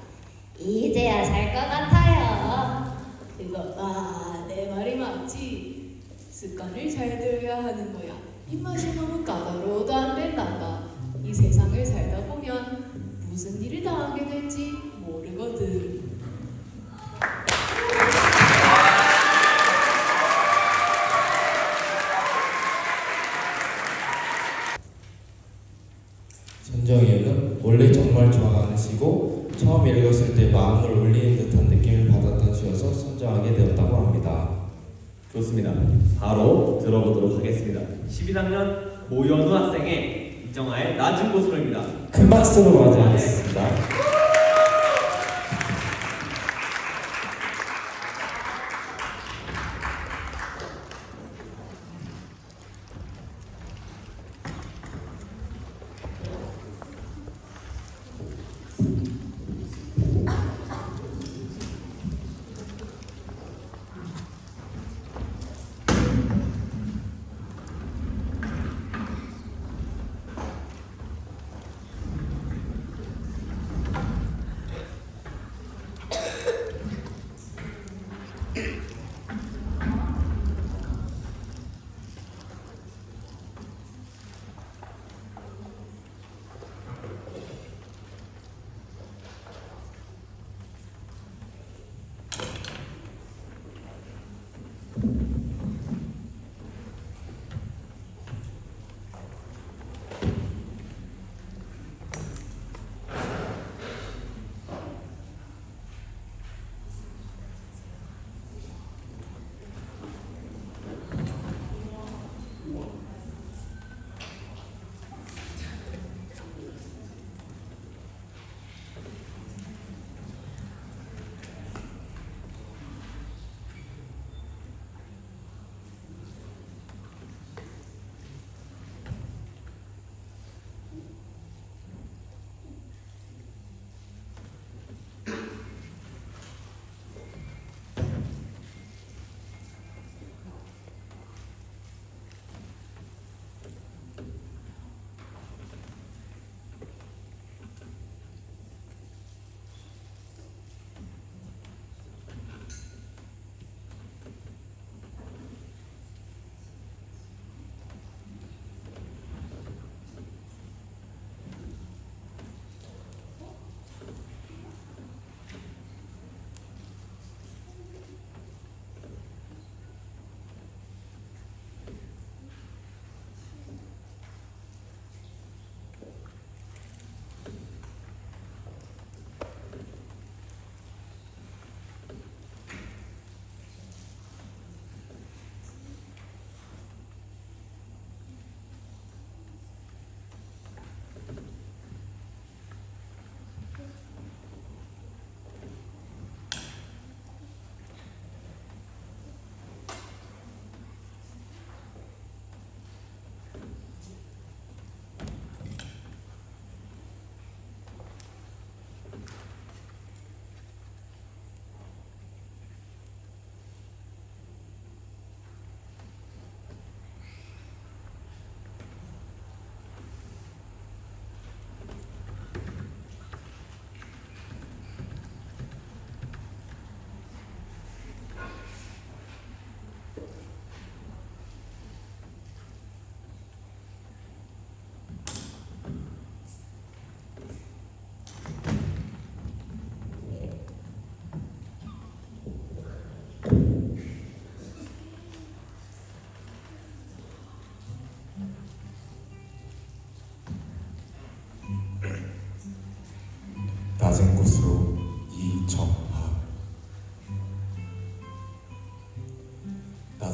D: 이제야 살 것 같아요.
L: 그거 내 말이 맞지. 습관을 잘 들여야 하는 거야. 입맛이 너무 까다로워도 안 된단다. 이 세상을 살다 보면 무슨 일을 당하게 될지 모르거든.
B: 전정이유는 원래 정말 좋아하시고 처음 읽었을 때 마음을 울리는 듯한 느낌을 받았던 시여서 선정하게 되었다고 합니다.
A: 좋습니다. 바로 들어보도록 하겠습니다. 11학년 고연우 학생의 이정아의 낮은 곳으로입니다.
B: 큰 박수로 맞이하겠습니다.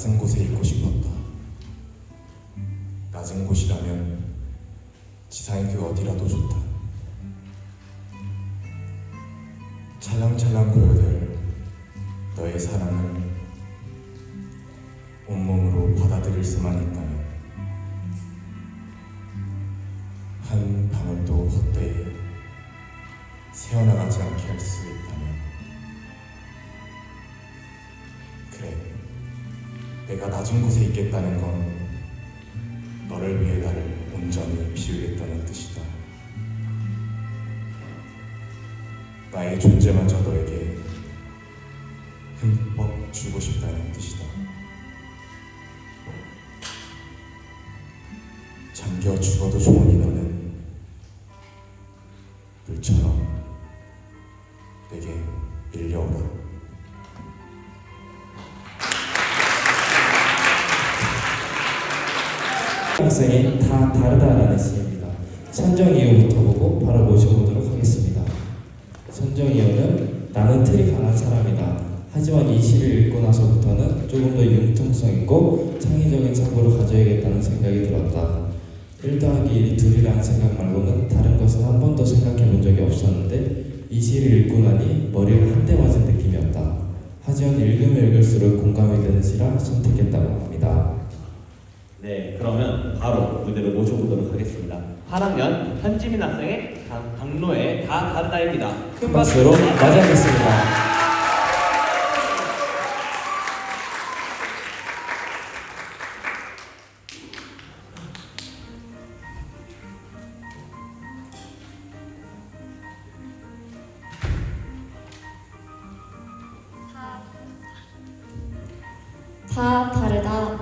P: 낮은 곳에 있고 싶었다. 낮은 곳이라면 지상의 그 어디라도 좋다. 찰랑찰랑 고요될 너의 사랑을 온몸으로 받아들일 수만 있다면, 한 방울도 헛되이 새어나가지 않게 할 수 있다면, 그래, 내가 낮은 곳에 있겠다는 건 너를 위해 나를 온전히 비우겠다는 뜻이다. 나의 존재마저 너에게 흠뻑 주고 싶다는 뜻이다. 잠겨 죽어도 좋으니 너는 물처럼 내게 밀려오라.
B: 학생이 다 다르다라는 시입니다. 선정이유부터 보고 바로 모셔보도록 하겠습니다. 선정이유는 나는 틀이 강한 사람이다. 하지만 이 시를 읽고 나서부터는 조금 더 융통성 있고 창의적인 사고를 가져야겠다는 생각이 들었다. 1 더하기 1이 2이라는 생각 말고는 다른 것은 한 번도 생각해 본 적이 없었는데 이 시를 읽고 나니 머리를 한 대 맞은 느낌이었다. 하지만 읽으면 읽을수록 공감이 되는 시라 선택했다고 합니다.
A: 네, 그러면 바로 무대로 모셔보도록 하겠습니다. 8학년 현지민 학생의 강로의 다 다르다입니다.
B: 큰 박수로 맞이하겠습니다.
D: 다 다르다.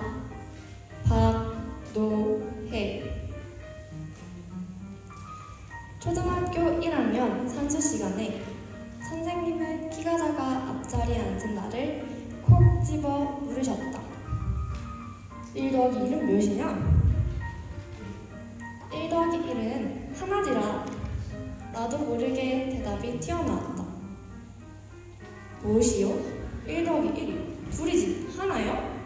D: 박노해. 초등학교 1학년 산수 시간에 선생님은 키가 작아 앞자리에 앉은 나를 콕 집어 물으셨다. 1 더하기 1은 몇이냐? 1 더하기 1은 하나지라. 나도 모르게 대답이 튀어나왔다. 무엇이요? 1 더하기 1이 둘이지 하나요?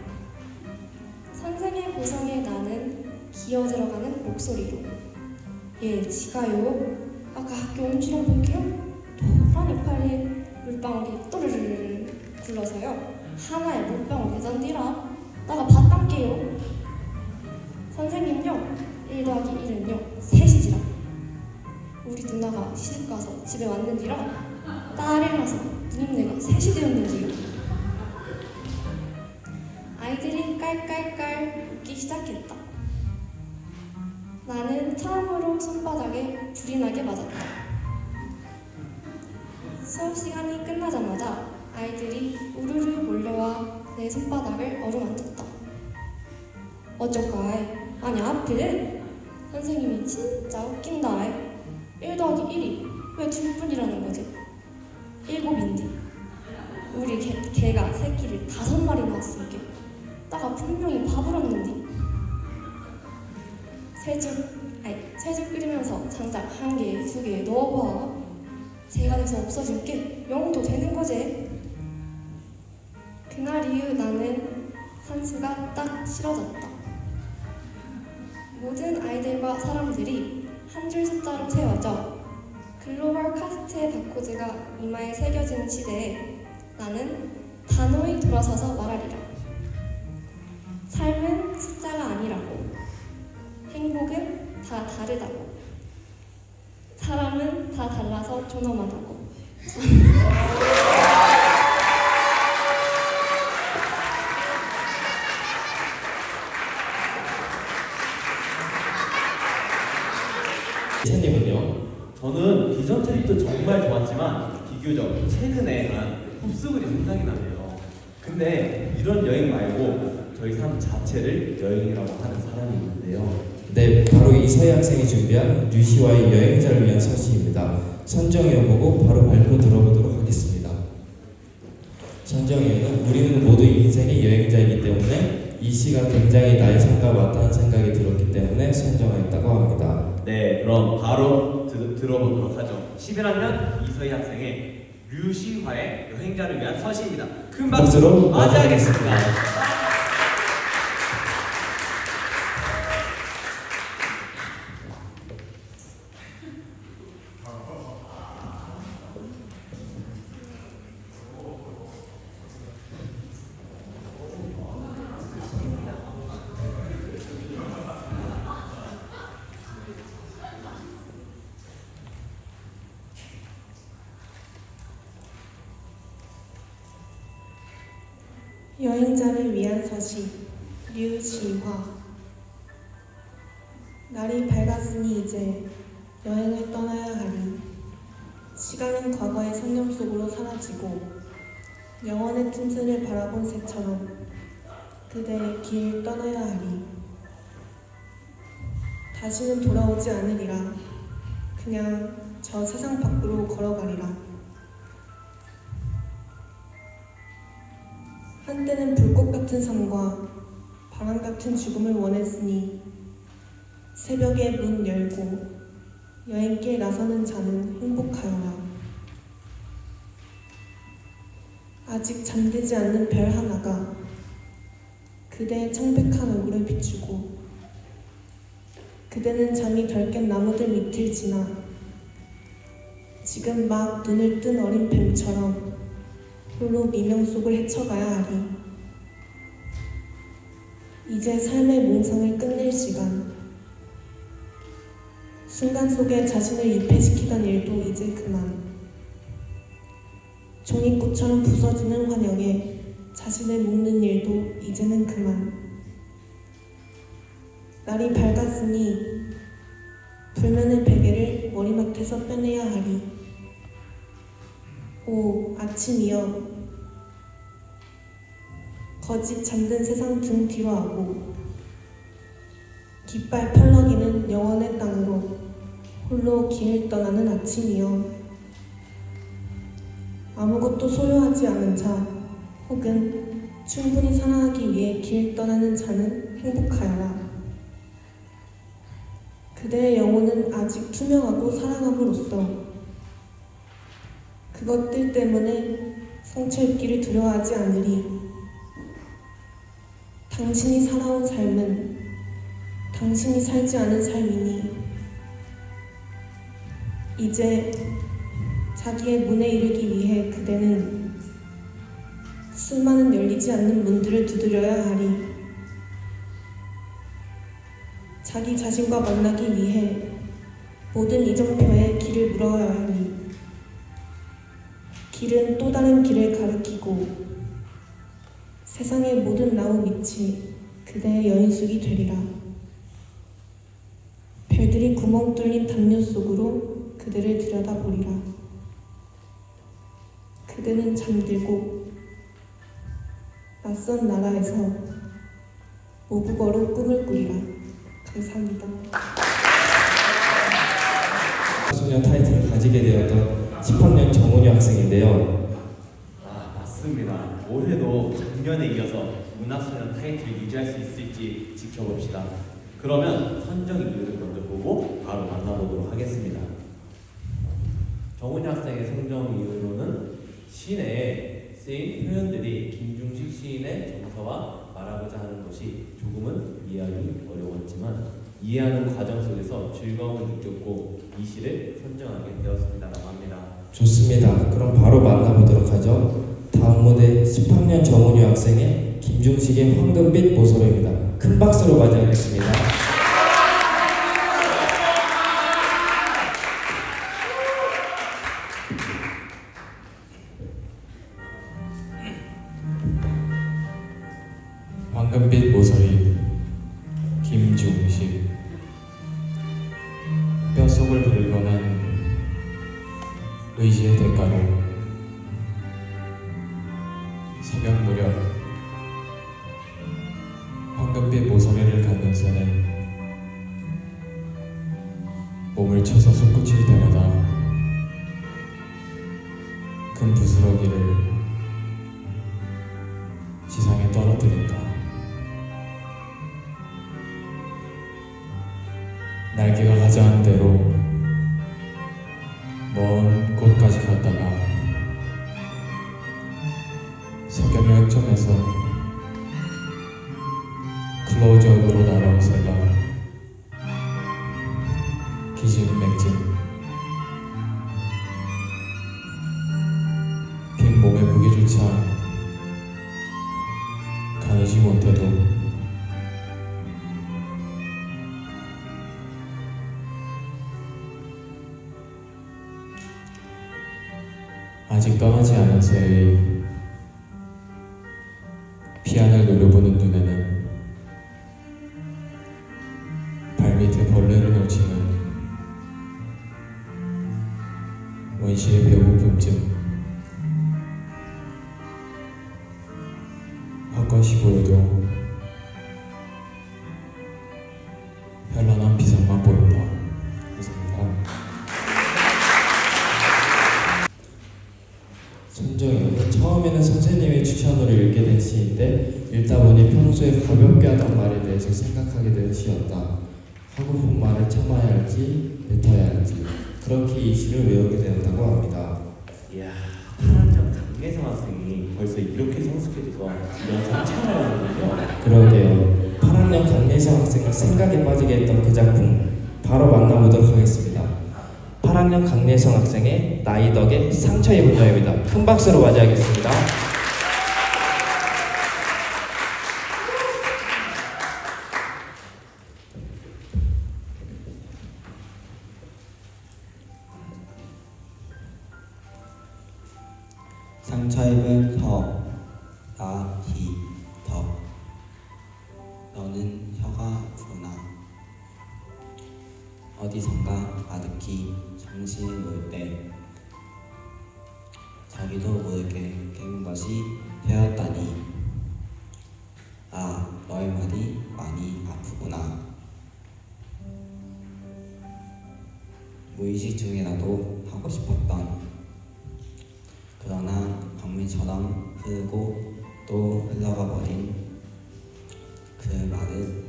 D: 선생의 고성에 나는 기어 들어가는 목소리로 예, 지가요? 아까 학교 온지랑 볼게요? 노란 이파리에 물방울이 또르르르 굴러서요. 하나에 물방울 대잔디라 나가 봤단게요. 선생님요, 1 더하기 1은요 3이지라. 우리 누나가 시집가서 집에 왔는디라 딸이 나서 누님네가 3이 되었는데요. 아이들이 깔깔깔 웃기 시작했다. 나는 처음으로 손바닥에 불이 나게 맞았다. 수업 시간이 끝나자마자 아이들이 우르르 몰려와 내 손바닥을 어루만졌다. 어쩔까이? 아니 앞에 선생님이 진짜 웃긴다. 1 더하기 1이 왜 둘뿐이라는 거지? 7인데 우리 개가 새끼를 5마리 낳았으니까 나가 분명히 밥을었는데 새죽 끓이면서 장작 1개, 2개 넣어봐. 새가 돼서 없어진 게 영도 되는 거지. 그날 이후 나는 산수가 딱 싫어졌다. 모든 아이들과 사람들이 한 줄 숫자로 세워져 글로벌 카스트의 바코드가 이마에 새겨진 시대에 나는 단호히 돌아서서 말하리라. 삶은 숫자가 아니라고. 행복은 다 다르다고. 사람은 다 달라서 존엄하다고.
B: 이찬님은요?
A: 저는 비전 트립도 정말 좋았지만 비교적 최근에 한 흡수글이 생각이 나네요. 근데 이런 여행 말고 저희 삶 자체를 여행이라고 하는 사람이 있는데요.
B: 네, 바로 이서희 학생이 준비한 류시와의 여행자를 위한 서시입니다. 선정이어 보고 바로 발표 들어보도록 하겠습니다. 선정이어는 우리는 모두 인생의 여행자이기 때문에 이 시가 굉장히 나의 삶과 맞다는 생각이 들었기 때문에 선정하였다고 합니다.
A: 네, 그럼 바로 들어보도록 하죠. 11학년 이서희 학생의 류시화의 여행자를 위한 서시입니다. 큰 박수로 맞이하겠습니다.
F: 여행자를 위한 서식 류시화. 날이 밝았으니 이제 여행을 떠나야 하리. 시간은 과거의 상념 속으로 사라지고 영원의 틈새를 바라본 새처럼 그대의 길 떠나야 하리. 다시는 돌아오지 않으리라. 그냥 저 세상 밖으로 걸어가리라. 한때는 불꽃 같은 삶과 바람 같은 죽음을 원했으니 새벽에 문 열고 여행길 나서는 자는 행복하여라. 아직 잠들지 않는 별 하나가 그대의 창백한 얼굴을 비추고 그대는 잠이 덜 깬 나무들 밑을 지나 지금 막 눈을 뜬 어린 뱀처럼 홀로 미명 속을 헤쳐가야 하리. 이제 삶의 몽상을 끝낼 시간. 순간 속에 자신을 입회시키던 일도 이제 그만. 종이꽃처럼 부서지는 환영에 자신을 묶는 일도 이제는 그만. 날이 밝았으니 불면의 베개를 머리맡에서 빼내야 하리. 오 아침이여. 거짓 잠든 세상 등 뒤로 하고 깃발 펄럭이는 영원의 땅으로 홀로 길을 떠나는 아침이여. 아무것도 소유하지 않은 자 혹은 충분히 사랑하기 위해 길을 떠나는 자는 행복하여라. 그대의 영혼은 아직 투명하고 사랑함으로써 그것들 때문에 상처 입기를 두려워하지 않으리. 당신이 살아온 삶은 당신이 살지 않은 삶이니 이제 자기의 문에 이르기 위해 그대는 수많은 열리지 않는 문들을 두드려야 하리. 자기 자신과 만나기 위해 모든 이정표에 길을 물어야 하니 길은 또 다른 길을 가리키고 세상의 모든 나무 밑이 그대의 여인숙이 되리라. 별들이 구멍 뚫린 담요 속으로 그대를 들여다보리라. 그대는 잠들고 낯선 나라에서 모국어로 꿈을 꾸리라. 감사합니다.
B: 소년 타이틀을 가지게 되었던 10학년 정훈이 학생인데요.
A: 아, 맞습니다. 올해도 작년에 이어서 문학소년 타이틀을 유지할 수 있을지 지켜봅시다. 그러면 선정 이유를 먼저 보고 바로 만나보도록 하겠습니다. 정훈이 학생의 선정 이유로는 시내에 쓰인 표현들이 김중식 시인의 정서와 말하고자 하는 것이 조금은 이해하기 어려웠지만 이해하는 과정 속에서 즐거움을 느꼈고 이 시를 선정하게 되었습니다라고 합니다.
B: 좋습니다. 그럼 바로 만나보도록 하죠. 다음 무대 10학년 정훈이 학생의 김중식의 황금빛 모서리입니다. 큰 박수로 맞이하겠습니다.
P: 황금빛 모서리 김중식. 뼛속을 긁어낸 의지의 대가로 새벽 무렵 황금빛 모서리를 갖는 새는 몸을 쳐서 솟구칠 때마다 큰 부스러기를 지상에 떨어뜨린다. 날개가 가자한 대로 먼 곳까지 갔다가 석연을 획점해서 클로즈업으로 날아온 새가 기진맥진 빈 몸의 무게조차 가누지 못해도 아직 떠나지 않은 새의
B: 내려놓지는 원시의 배고픔증. 헛것이 보여도 현란한 비상만 보인다. 감사합니다. 선정이는 처음에는 선생님의 추천으로 읽게 된 시인데 읽다 보니 평소에 가볍게 하던 말에 대해서 생각하게 된 시였다. 하고픈 말을 참아야 할지 뱉어야 할지 그렇게 이 시를 외우게 되었다고 합니다.
K: 이야, 8학년 강예성 학생이 벌써 이렇게 성숙해져서 이런 상처를 하거든요.
B: 그러게요. 8학년 강예성 학생을 생각에 빠지게 했던 그 작품 바로 만나보도록 하겠습니다. 8학년 강예성 학생의 나이 덕에 상처 입은 자입니다. 큰 박수로 맞이하겠습니다.
N: 상처 입은 혀, 나, 히, 덕. 너는 혀가 아프구나. 어디선가 아득히 정신을 놓을 때 자기도 모르게 깨는 것이 되었다니. 아, 너의 말이 많이 아프구나. 무의식 중에라도 하고 싶었던 그러나 강물처럼 흐르고 또 흘러가 버린 그 말을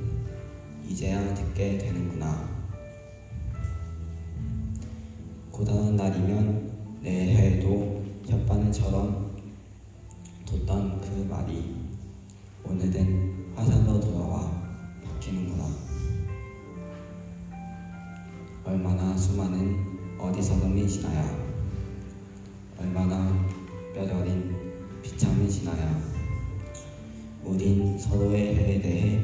N: 이제야 듣게 되는구나. 고단한 날이면 내 혀에도 혓바늘처럼 돋던 그 말이 오늘은 화살로 돌아와 박히는구나. 얼마나 수많은 어리석음이 지나야, 얼마나 뼈저린 비참이 지나야 우린 서로의 혀에 대해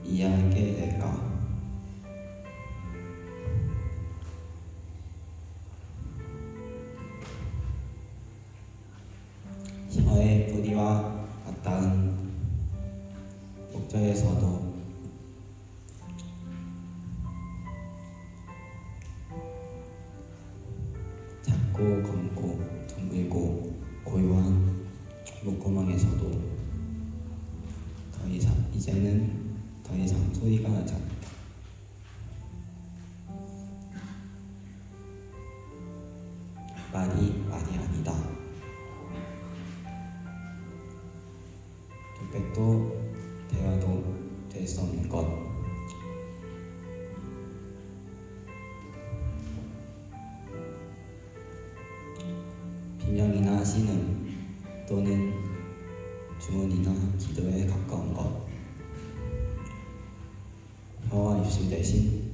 N: 이해하게 될까? 혀의 뿌리와 맞닿은 목젖에서도 작고 검고 둥글고 고요한 목구멍에서도 이제는 더 이상 소리가 나지 않다. 말이 아니다. 독백도 대화도 될 수 없는 것. 비명이나 신음 또는 주문이나 기도에 가까운 것. 혀와 입술 대신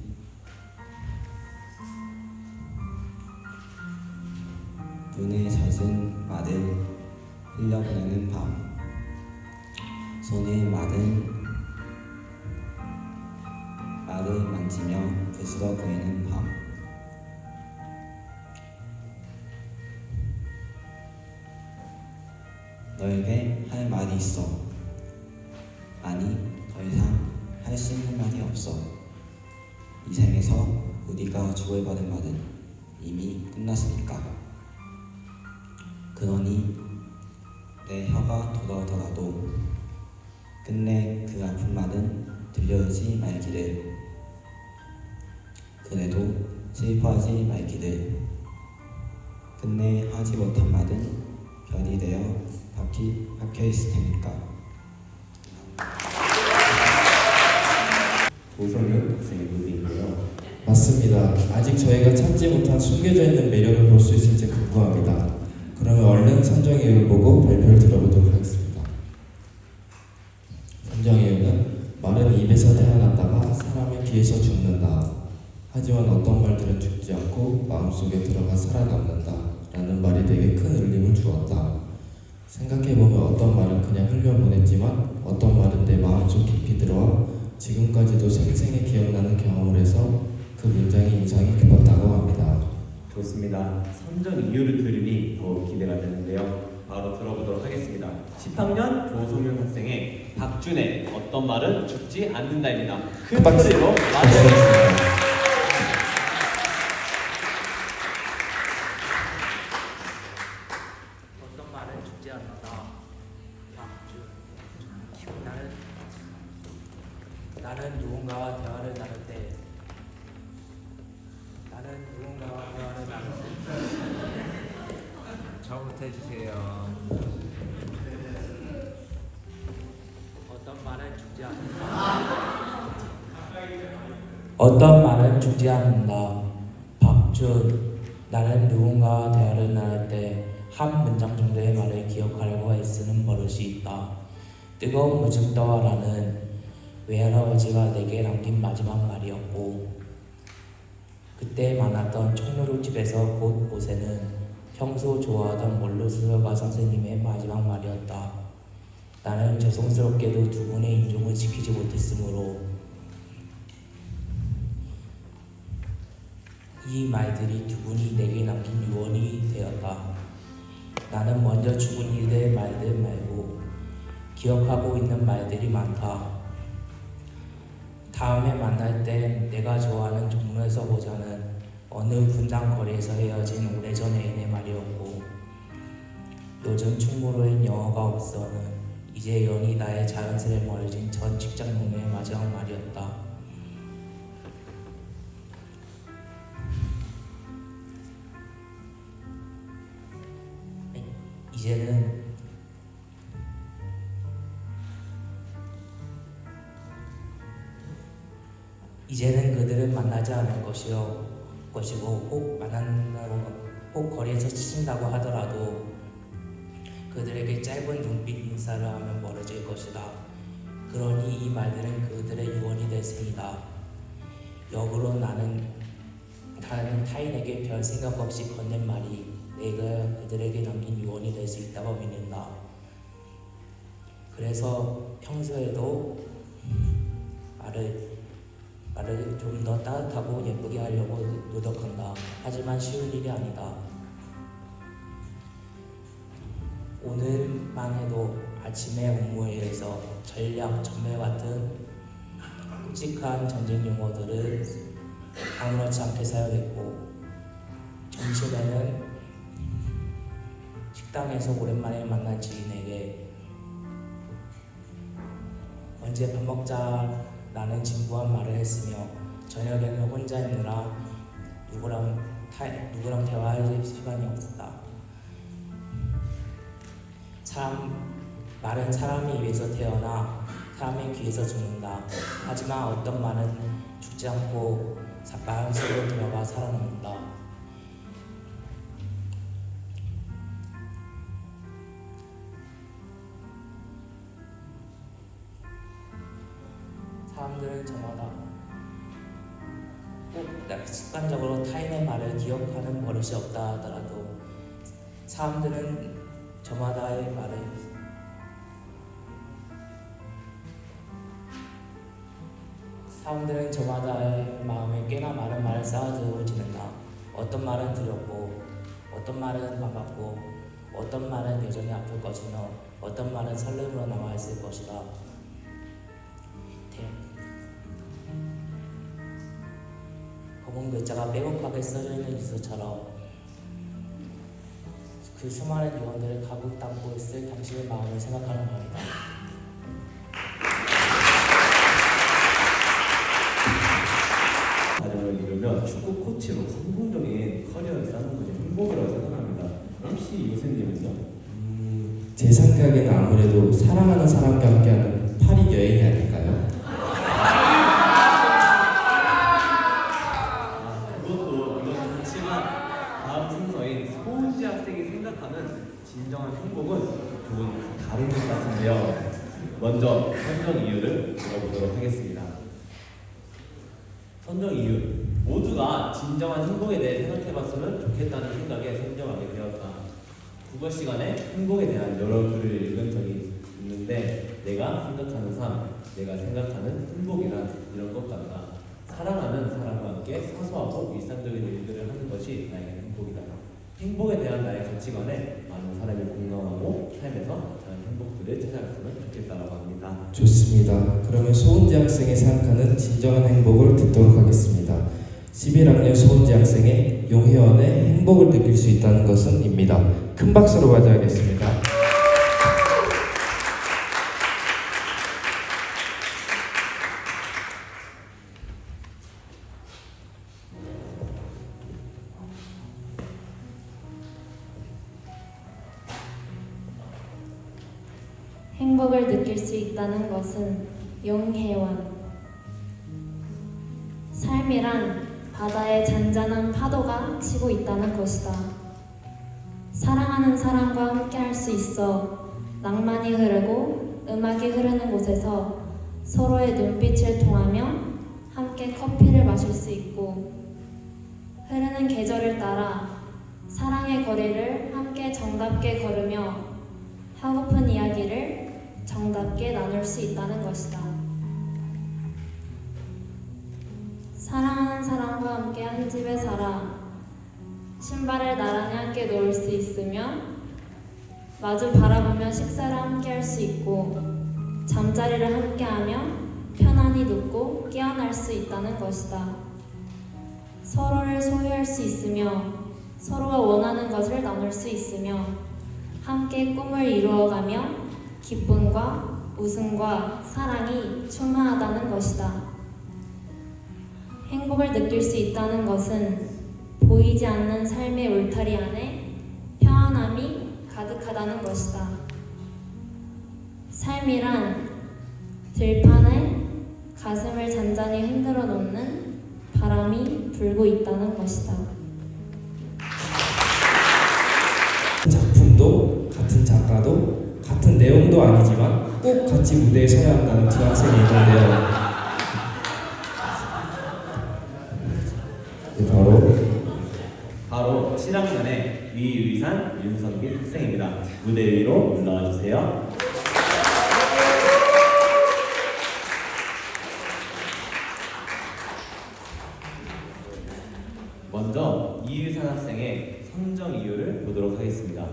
N: 눈에 젖은 말을 흘려보내는 밤. 손에 말을 만지며 부스러 보이는 밤. 너에게 할 말이 있어. 아니, 더 이상 할 수 있는 말이 없어. 이 생에서 우리가 주고받은 말은 이미 끝났으니까. 그러니 내 혀가 돌아오더라도 끝내 그 아픈 말은 들려오지 말기를. 그래도 슬퍼하지 말기를. 끝내 하지 못한 말은 별이 되어 박혀 있을 테니까.
K: 조성윤 학생의 무대인데요.
B: 맞습니다. 아직 저희가 찾지 못한 숨겨져 있는 매력을 볼 수 있을지 궁금합니다. 그러면 얼른 선정의 이유를 보고 발표를 들어보도록 하겠습니다. 선정의 이유는 말은 입에서 태어났다가 사람의 귀에서 죽는다. 하지만 어떤 말들은 죽지 않고 마음속에 들어가 살아남는다 라는 말이 되게 큰 울림을 주었다. 생각해보면 어떤 말은 그냥 흘려보냈지만 어떤 말은 내 마음속 깊이 들어와 지금까지도 생생히 기억나는 경험을 해서 그 문장의 인상이 깊었다고 합니다.
A: 좋습니다. 선정 이유를 들으니 더욱 기대가 되는데요. 바로 들어보도록 하겠습니다. 10학년 조소윤 학생의 박준의 어떤 말은 죽지 않는다입니다. 큰
B: 박수.
A: 소리로 맞아요.
J: 어떤 말은 죽지 않는다. 박준. 나는 누군가와 대화를 나눌 때 저부터 해주세요. 어떤 말은 죽지 않는다. 어떤 말은 죽지 않는다. 박준. 나는 누군가와 대화를 나눌 때 한 문장 정도의 말을 기억하려고 애쓰는 버릇이 있다. 뜨거운 무증 떠와라는 외할아버지가 내게 남긴 마지막 말이었고, 그때 많았던 총누룩집에서 곳곳에는 평소 좋아하던 원로수설가 선생님의 마지막 말이었다. 나는 죄송스럽게도 두 분의 인종을 지키지 못했으므로 이 말들이 두 분이 내게 남긴 유언이 되었다. 나는 먼저 죽은 이들의 말들 말고 기억하고 있는 말들이 많다. 다음에 만날 때 내가 좋아하는 종로에서 보자는 어느 분당 거리에서 헤어진 오래전의 내 말이었고, 요즘 충무로엔 영어가 없어는 이제 연이 나의 자연스레 멀어진 전 직장 동료의 마지막 말이었다. 이제는 그들은 만나지 않을 것이고 혹 거리에서 치신다고 하더라도 그들에게 짧은 눈빛 인사를 하면 멀어질 것이다. 그러니 이 말들은 그들의 유언이 될 셈이다. 역으로 나는 타인에게 별 생각 없이 건넨 말이 내가 그들에게 남긴 유언이 될 수 있다고 믿는다. 그래서 평소에도 말을 좀 더 따뜻하고 예쁘게 하려고 노력한다. 하지만 쉬운 일이 아니다. 오늘만 해도 아침에 업무회의에서 전략, 전멸 같은 끔찍한 전쟁 용어들을 아무렇지 않게 사용했고, 점심에는 식당에서 오랜만에 만난 지인에게 언제 밥 먹자라는 진부한 말을 했으며, 저녁에는 혼자 있느라 누구랑 대화할 시간이 없었다. 말은 사람의 입에서 태어나 사람의 귀에서 죽는다. 하지만 어떤 말은 죽지 않고 마음속으로 들어가 살아남는다. 사람들은 저마다 꼭 습관적으로 타인의 말을 기억하는 버릇이 없다 하더라도 사람들은 저마다의 마음에 꽤나 많은 말을 쌓아두고 지낸다. 어떤 말은 두렵고, 어떤 말은 반갑고, 어떤 말은 여전히 아플 것이며, 어떤 말은 설렘으로 남아있을 것이다. 검은 글자가 빼곡하게 써져 있는 유서처럼 그 수많은 유언들을 가득 담고 있을 당신의 마음을 생각하는 말이다.
A: 과정을 이루며 축구 코치로 성공적인 커리어를 쌓는 것이 행복이라고 생각합니다. 혹시 요새님은요?
B: 제 생각에는 아무래도 사랑하는 사람과 함께하는 파리 여행이 아닐까요?
A: 그것도 좋지만 다음 순서인 소은지 학생이 생각하는 진정한 행복은 조금 다른 것 같은데요. 먼저 선정 이유를 들어보도록 하겠습니다. 선정 이유. 모두가 진정한 행복에 대해 생각해봤으면 좋겠다는 생각에 선정하게 되었다. 국어 시간에 행복에 대한 여러 글을 읽은 적이 있는데, 내가 생각하는 삶, 내가 생각하는 행복이란 이런 것 같다. 사랑하는 사람과 함께 사소하고 일상적인 일들을 하는 것이 나에게 행복이다.
K: 행복에 대한 나의 가치관에 많은 사람이 공감하고 삶에서 저는 행복들을 찾아갔으면 좋겠다라고 합니다.
B: 좋습니다. 그러면 소은지 학생이 생각하는 진정한 행복을 듣도록 하겠습니다. 11학년 소은지 학생의 용혜원의 행복을 느낄 수 있다는 것은 입니다. 큰 박수로 맞이하겠습니다.
R: 행복을 느낄 수 있다는 것은 용혜원. 삶이란 바다에 잔잔한 파도가 치고 있다는 것이다. 사랑하는 사람과 함께 할 수 있어 낭만이 흐르고 음악이 흐르는 곳에서 서로의 눈빛을 통하며 함께 커피를 마실 수 있고 흐르는 계절을 따라 사랑의 거리를 함께 정답게 걸으며 하고픈 이야기를 정답게 나눌 수 있다는 것이다. 사랑하는 사람과 함께 한 집에 살아 신발을 나란히 함께 놓을 수 있으며 마주 바라보며 식사를 함께 할 수 있고 잠자리를 함께 하며 편안히 눕고 깨어날 수 있다는 것이다. 서로를 소유할 수 있으며 서로가 원하는 것을 나눌 수 있으며 함께 꿈을 이루어가며 기쁨과 웃음과 사랑이 충만하다는 것이다. 행복을 느낄 수 있다는 것은 보이지 않는 삶의 울타리 안에 평안함이 가득하다는 것이다. 삶이란 들판에 가슴을 잔잔히 흔들어 놓는 바람이 불고 있다는 것이다.
B: 작품도 같은 작가도 같은 내용도 아니지만 꼭 같이 무대에 서야 한다는 두 학생이 있는데요.
A: 바로 7학년의 위의산 윤성빈 학생입니다. 무대 위로 올라와 주세요. 먼저 이의산 학생의 선정 이유를 보도록 하겠습니다.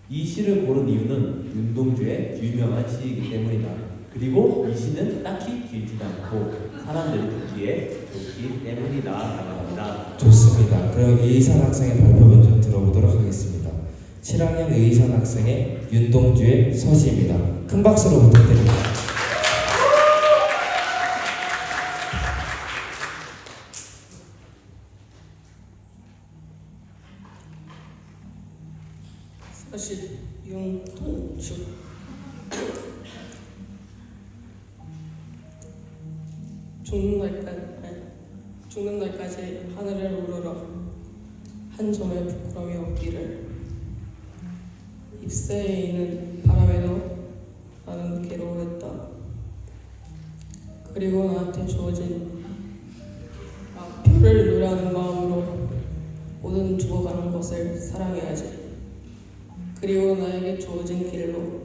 A: 이 시를 고른 이유는 윤동주의 유명한 시이기 때문이다. 그리고 이 시는 딱히 길지도 않고 사람들이 듣기에 좋기 때문이다 라고 합니다.
B: 좋습니다. 그럼 이의산 학생의 발표 먼저 들어보도록 하겠습니다. 7학년 이의산 학생의 윤동주의 서시입니다. 큰 박수로 부탁드립니다.
C: 서시 윤동주. 죽는 날까지 하늘을 우러러 한 점의 부끄러움이 없기를. 잎새에 있는 바람에도 나는 괴로워했다. 그리고 나한테 주어진 별을 노래하는 마음으로 모든 죽어가는 것을 사랑해야지. 그리고 나에게 주어진 길로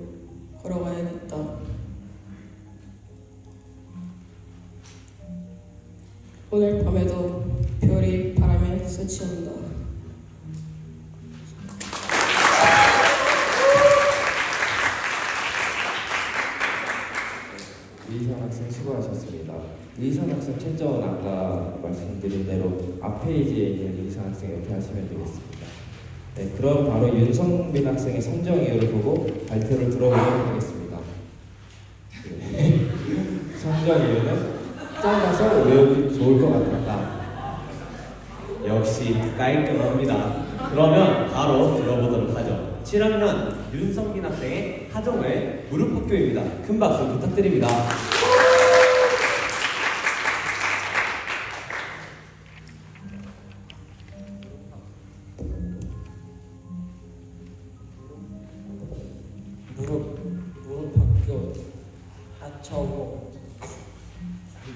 C: 걸어가야겠다. 오늘 밤에도 별이 바람에 스치온다.
B: 이의산 학생 수고하셨습니다. 이의산 학생 채점은 아까 말씀드린 대로 앞 페이지에 있는 이의산 학생 옆에 하시면 되겠습니다. 네, 그럼 바로 윤성빈 학생의 선정 이유를 보고 발표를 들어보도록 하겠습니다. 네. 선정 이유는 짧아서 외우기 좋을 것 같았다.
A: 역시 깔끔합니다. 그러면 바로 들어보도록 하죠. 7학년 윤성빈 학생의 하정우의 무릎학교입니다. 큰 박수 부탁드립니다.
C: 무릎학교 하정우.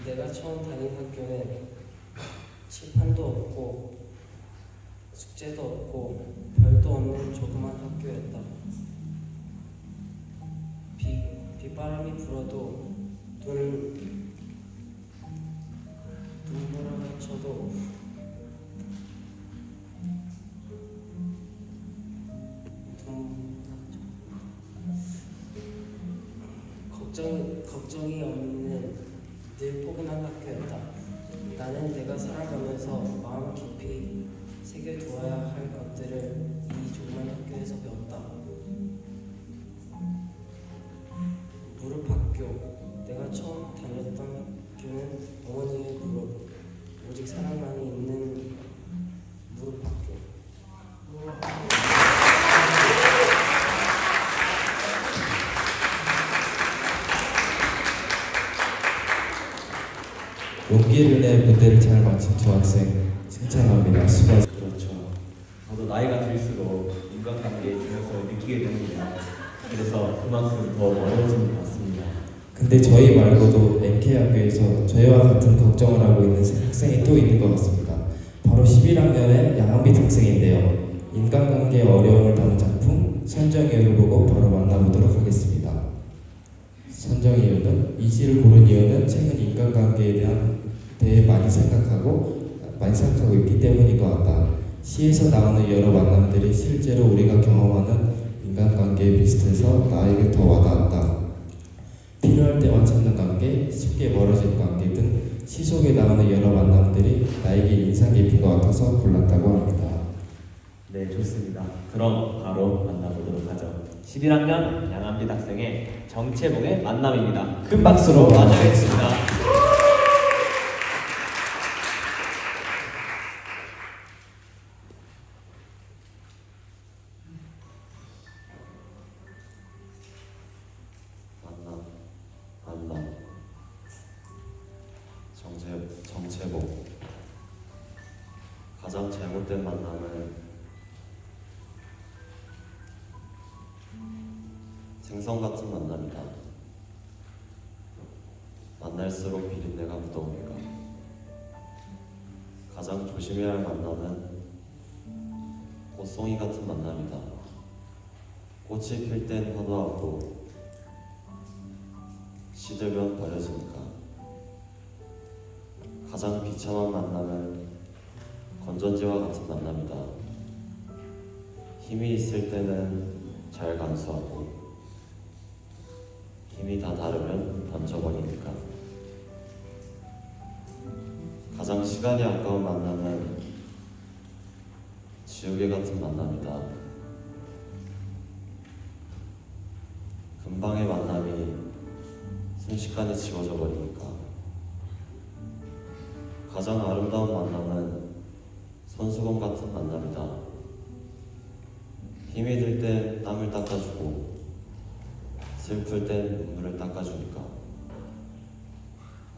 C: 내가 처음 다닌 학교는 칠판도 없고 숙제도 없고 별도 없는 조그만 학교였다. 빗바람이 불어도 눈보라가 쳐도
J: 걱정이 없는 늘 포근한 학교였다. 나는 내가 살아가면서 마음 깊이 새겨두어야 할 것들을 이 조그만 학교에서 배웠다. 무릎 학교. 내가 처음 다녔던 학교는 어머니의 무릎, 오직 사랑만이 있는 무릎 학교.
B: 용기를 내 무대를 잘 마친 저 학생 칭찬합니다. 수고.
A: 그렇죠. 저도 나이가 들수록 인간관계의 중요성을 느끼게 됩니다. 그래서 그만큼 더 어려워지는 것 같습니다.
B: 근데 저희 말고도 MK학교에서 저희와 같은 걱정을 하고 있는 학생이 또 있는 것 같습니다. 바로 11학년의 양한빛 학생인데요. 인간관계의 어려움을 담은 작품 선정이유를 보고 바로 만나보도록 하겠습니다. 선정이유는 이 시를 고른 이유는 최근 인간관계에 대해 많이 생각하고 있기 때문인 것 같다. 시에서 나오는 여러 만남들이 실제로 우리가 경험하는 인간관계에 비슷해서 나에게 더 와닿았다. 필요할 때만 찾는 관계, 쉽게 멀어질 관계 등 시 속에 나오는 여러 만남들이 나에게 인상 깊은 것 같아서 골랐다고 합니다.
A: 네, 좋습니다. 그럼 바로 만나보도록 하죠. 11학년 양한빛 학생의 정채봉의 만남입니다. 큰 박수로 맞이하겠습니다.
M: 만남 정체복. 가장 잘못된 만남은 생선 같은 만남이다. 만날수록 비린내가 묻어오니까. 가장 조심해야 할 만남은 꽃송이 같은 만남이다. 꽃이 필 땐 화도하고 시들면 버려지니까. 가장 비참한 만남은 건전지와 같은 만남이다. 힘이 있을 때는 잘 간수하고 힘이 다 다르면 던져버리니까. 가장 시간이 아까운 만남은 지우개 같은 만남이다. 금방의 만남이 순식간에 지워져 버리니까. 가장 아름다운 만남은 손수건 같은 만남이다. 힘이 들 땐 땀을 닦아주고 슬플 땐 눈물을 닦아주니까.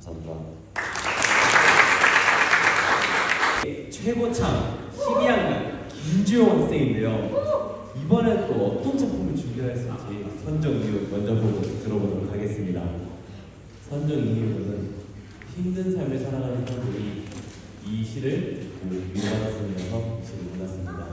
M: 감사합니다.
A: 최고참 12학년 김주영 학생인데요. 이번엔 또 어떤 작품을 준비했을지 선정 이유 먼저 들어보도록 하겠습니다. 선정 이유는 힘든 삶을 살아가는 사람들이 이 시를 듣고 위로받았으면서 이 시를 골랐습니다.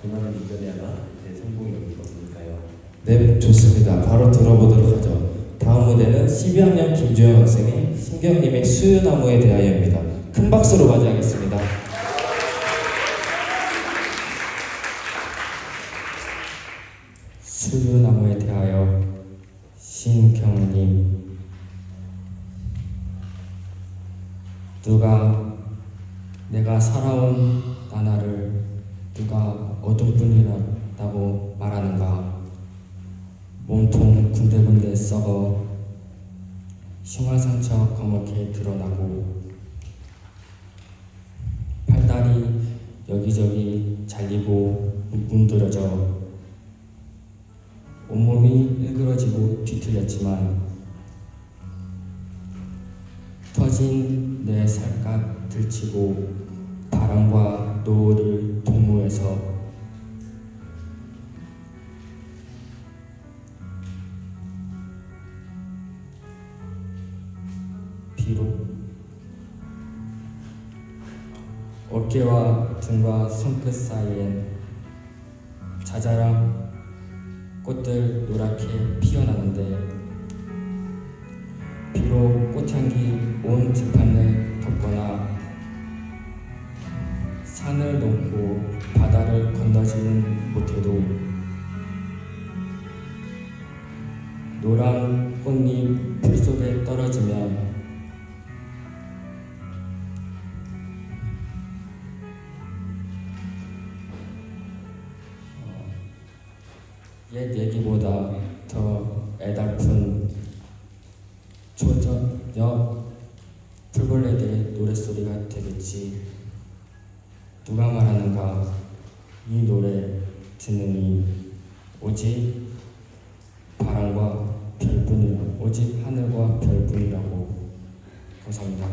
A: 고난을 이겨내야만 내 성공이 오는 것일까요?
B: 네, 좋습니다. 바로 들어보도록 하죠. 다음 무대는 12학년 김주영 학생의 신경님의 수유나무에 대하여입니다. 큰 박수로 맞이하겠습니다.
S: 수유나무에 대하여. 신경님. 누가 내가 살아온 나날을 누가 어둠뿐이라고 말하는가. 몸통 군데군데 썩어 흉화상처 검게 드러나고 팔다리 여기저기 잘리고 문드러져 온몸이 일그러지고 뒤틀렸지만 터진 내 살갗 들치고 바람과 노을을 동무해서 비록 어깨와 등과 손끝 사이엔 자잘한 꽃들 노랗게 피어나는데 비록 꽃향기 온 들판을 덮거나 산을 넘고 바다를 건너지는 못해도 노란 꽃잎 풀 속에 떨어지면 옛 얘기보다 더 애달픈 초저녁 풀벌레들의 노랫소리가 되겠지. 누가 말하는가? 이 노래 듣느니 오직 바람과 별뿐이라, 오직 하늘과 별뿐이라고. 감사합니다.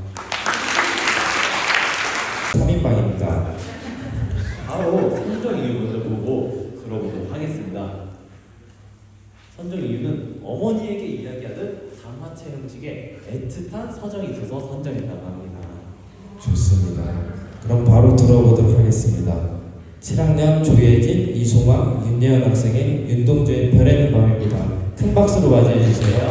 B: 3인방입니다.
A: 바로 선정 이유 먼저 보고 들어보도록 하겠습니다. 선정 이유는 어머니에게 이야기하듯 단화체 형식의 애틋한 서정이 있어서 선정했다고 합니다.
B: 좋습니다. 그럼 바로 들어보도록 하겠습니다. 7학년 조예진, 이송학, 윤예은 학생의 윤동주의 별에는 밤입니다. 큰 박수로 맞이해 주세요.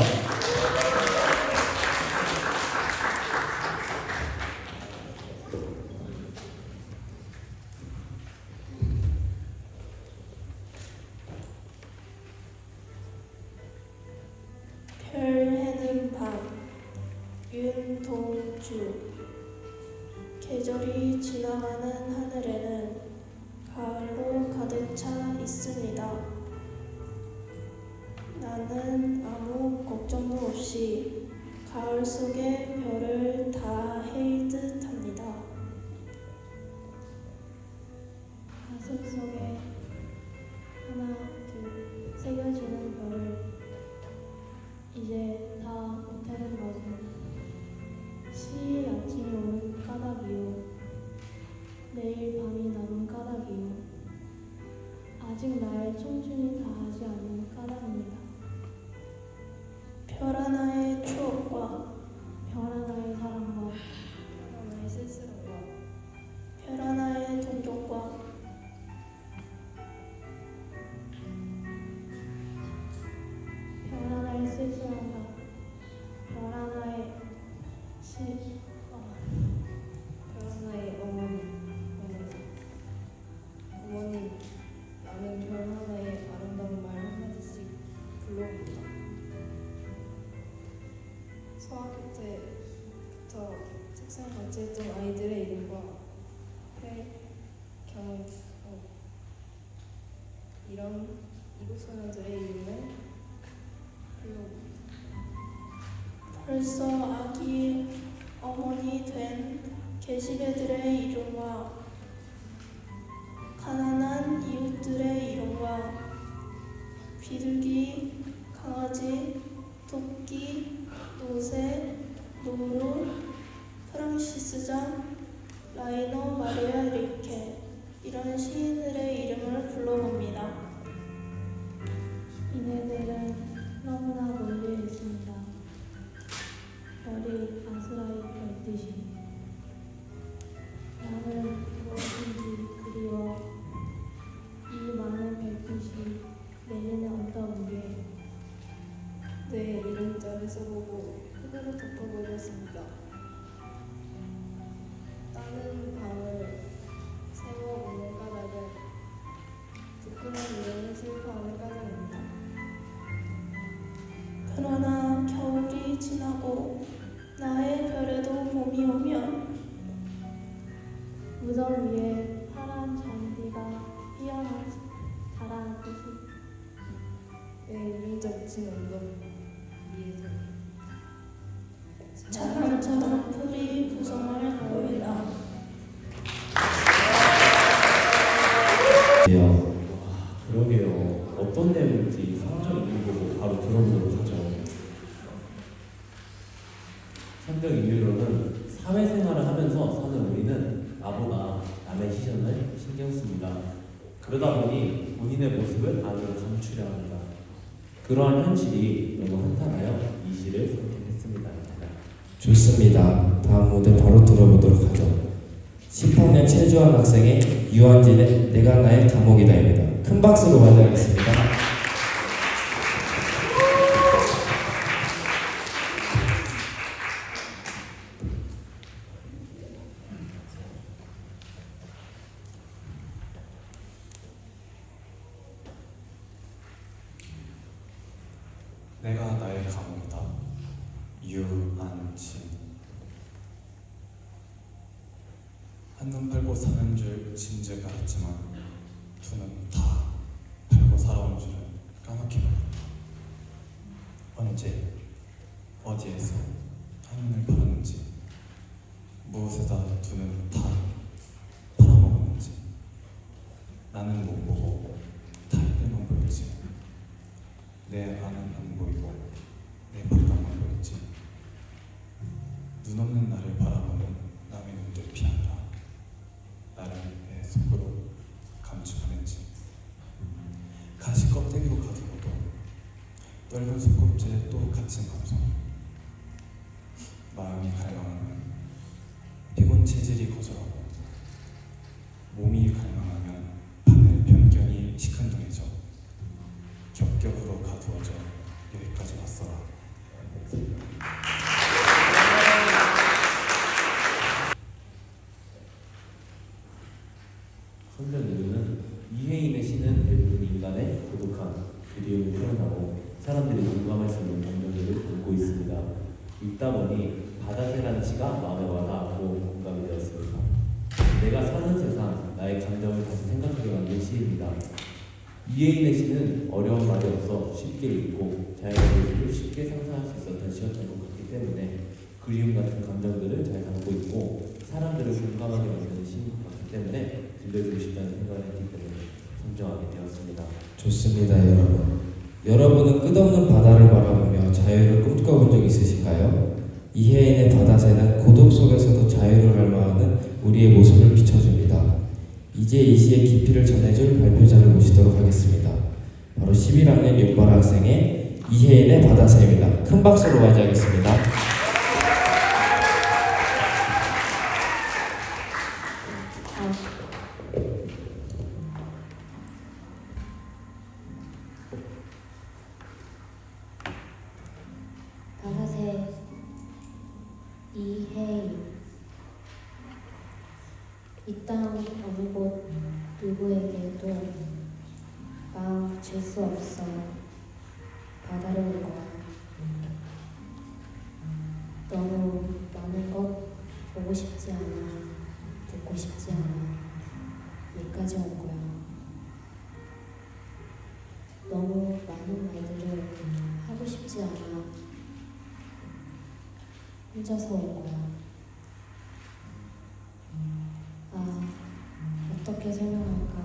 O: 별 해는 밤 윤동주. 계절이 지나가는 하늘에는 가을로 가득 차 있습니다. 나는 아무 걱정도 없이 가을 속의 별을 다 헤일 듯 합니다.
L: 가슴 속에 하나 둘 새겨지는 별을 이제 다 못하는 것은 시일 아침이 오는 까닭이요, 내일 밤이 남은 까닭이요, 아직 나의 청춘이 다하지 않은 까닭입니다.
O: 별 하나의 추억과
L: 별 하나의 사랑과
O: 별 하나의 쓸쓸함과 별 하나의 동경과
L: 별 하나의 쓸쓸함과 별 하나의
C: 별 하나의 어머니. 어머니, 나는 별 하나의 아름다운 말 한마디씩 불러봅니다. 소학교 때부터 책상 같이 했던 아이들의 이름과 경, 이런 이국 소녀들의 이름을 불러봅니다.
O: 벌써 아기 어머니 된 계집애들의 이름과 가난한 이웃들의 이름과 비둘기, 강아지, 토끼, 노새, 노루, 프랑시스장, 라이노 마리아 릴케, 이런 시인들의 이름을 불러봅니다.
L: 이네들은 너무나 멀리 있습니다. 별이 아스라이 별듯이. 나는 무엇인지 그리워 이 많은 별빛이 내리는 언덕 위에
C: 내 이름자를 써보고 흙으로 덮어버렸습니다. 따는 밤을 세워보는 까닭은 부끄러운 일을 슬퍼하는 까닭입니다.
O: 그러나 겨울이 지나고 나의 별에도 봄이 오면
L: 무덤 위에 파란 잔디가 피어나 자라듯이
C: 내 이름자 붙인 언덕 위에서
O: 자랑처럼 풀이 부성할 거이다.
A: 그러게요. 어떤 내용인지 선정 이유 보고 바로 들어보도록 하죠. 선정 이유로는 사회생활을 하면서 사는 우리는 나보다 남의 시선을 신경 씁니다. 그러다 보니 본인의 모습을 안으로 감추려 합니다. 그러한 현실이 너무 한탄하여 이 시를 선택했습니다.
B: 좋습니다. 다음 무대 바로 들어보도록 하죠. 10학년 최주환 학생의 유한진의 내가 나의 감옥이다입니다. 큰 박수로 맞이하겠습니다.
P: 내가 한눈 팔고 사는 줄 진즉 알았지만 두 눈 다 팔고 살아온 줄은 까맣게 몰랐다. 언제 어디에서 한눈을 팔았는지 무엇에다 두 눈 다 팔아먹었는지 나는 못 보고 타인들만 보였지. 내 안은 안 보이고 내 바깥만 보였지. 눈 없는 나를 바라보는 남의 눈들 피하느라 나를 내 속으로 감추어냈지. 가시 껍데기로 가두고도 넓은 속껍질에 또 갇힌 감성. 마음이 갈망하면 피곤 체질이 거절하고 몸이 갈망하면 바늘 변견이 시큰둥해져 겹겹으로 가두어져 여기까지 왔어라.
K: 선정 이유는 이혜인의 시는 대부분 인간의 고독한 그리움을 표현하고 사람들이 공감할 수 있는 감정들을 담고 있습니다. 읽다 보니 바다새라는 시가 마음에 와닿고 공감이 되었습니다. 내가 사는 세상, 나의 감정을 다시 생각하게 만든 시입니다. 이혜인의 시는 어려운 말이 없어 쉽게 읽고 자연의 모습을 쉽게 상상할 수 있었던 시였던 것 같기 때문에 그리움 같은 감정들을 잘 담고 있고 사람들을 공감하게 만드는 시인 것 같기 때문에 들려주고 싶다는 생각을 했기 때문에 선정하게 되었습니다.
B: 좋습니다, 여러분. 여러분은 끝없는 바다를 바라보며 자유를 꿈꿔본 적 있으신가요? 이혜인의 바다새는 고독 속에서도 자유를 갈망하는 우리의 모습을 비춰줍니다. 이제 이 시의 깊이를 전해줄 발표자를 모시도록 하겠습니다. 바로 11학년 윤바라 학생의 이혜인의 바다새입니다. 큰 박수로 맞이하겠습니다.
O: 바다새 이혜인. 이 땅 어느 곳 누구에게도 마음 붙일 수 없어 바다로 올 거야. 너무 많은 것 보고 싶지 않아, 듣고 싶지 않아. 여기까지 온 거야. 너무 많은 말들을 하고 싶지 않아. 혼자서 온 거야. 어떻게 설명할까?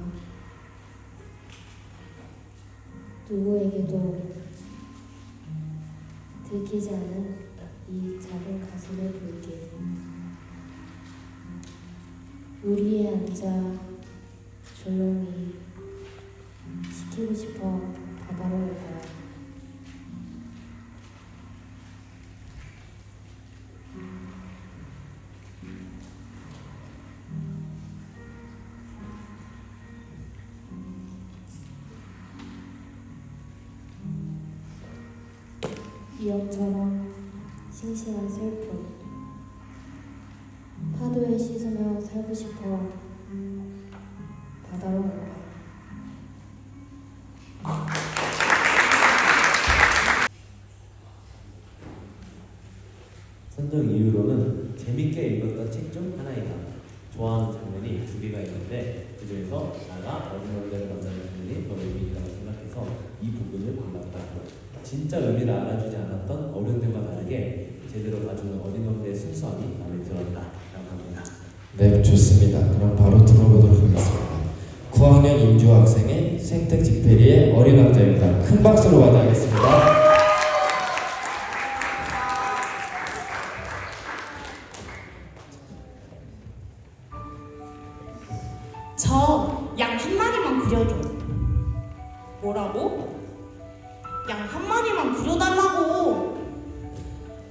O: 누구에게도 들키지 않은 이 작은 가슴을 볼게. 우리에 앉아 조용히 지키고 싶어 바다로 올 거야. 기억처럼 싱싱한 슬픔. 파도에 씻으며 살고 싶어 바다로 온 거야.
K: 선정 이유로는 재밌게 읽었던 책 중 하나이다. 좋아하는 장면이 두 개가 있는데 그 중에서 나가 어린아이를 만나는 장면이 더 의미 있다고 생각해서 이 부분을 골랐다. 진짜 의미를 알아주지 않았던 어른들과 다르게 제대로 봐주는 어린아이의 순수함이 마음에 들었다라고 합니다.
B: 네, 좋습니다. 그럼 바로 들어보도록 하겠습니다. 9학년 임주 학생의 생택 직페리의 어린 왕자입니다. 큰 박수로 맞이하겠습니다.
E: 저 양 한 마리만 그려줘. 뭐라고? 양 한 마리만 그려달라고.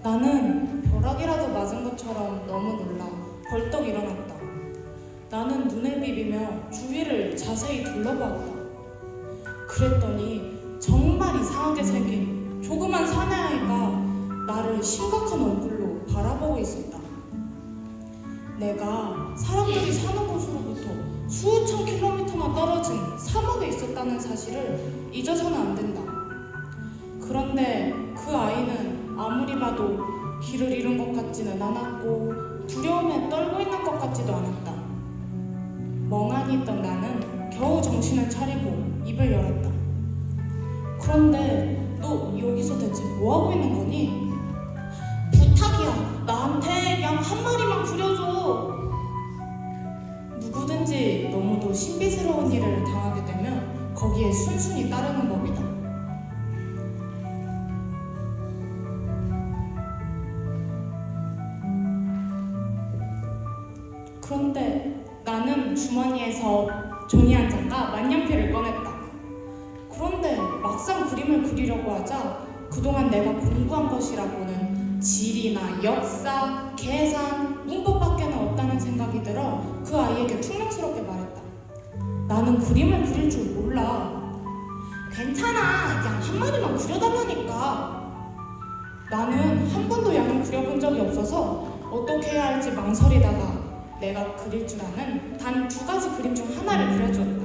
E: 나는 벼락이라도 맞은 것처럼 너무 놀라 벌떡 일어났다. 나는 눈을 비비며 주위를 자세히 둘러보았다. 그랬더니 정말 이상하게 생긴 조그만 사내아이가 나를 심각한 얼굴로 바라보고 있었다. 내가 사람들이 사는 곳으로부터 수천 킬로미터나 떨어진 사막에 있었다는 사실을 잊어서는 안 된다. 그런데 그 아이는 아무리 봐도 길을 잃은 것 같지는 않았고 두려움에 떨고 있는 것 같지도 않았다.
F: 입을 열었다. 그런데 너 여기서 대체 뭐 하고 있는 거니? 부탁이야. 나한테 양 한 마리만 그려줘. 누구든지 너무도 신비스러운 일을 당하게 되면 거기에 순순히 따르는 법이다. 그런데 나는 주머니에서 종이 한 장과 만년필을 꺼냈다. 그런데 막상 그림을 그리려고 하자 그동안 내가 공부한 것이라고는 지리나 역사, 계산, 문법밖에는 없다는 생각이 들어 그 아이에게 퉁명스럽게 말했다. 나는 그림을 그릴 줄 몰라. 괜찮아. 양 한 마리만 그려달라니까. 나는 한 번도 양을 그려본 적이 없어서 어떻게 해야 할지 망설이다가 내가 그릴 줄 아는 단 2가지 그림 중 하나를 그려주었다.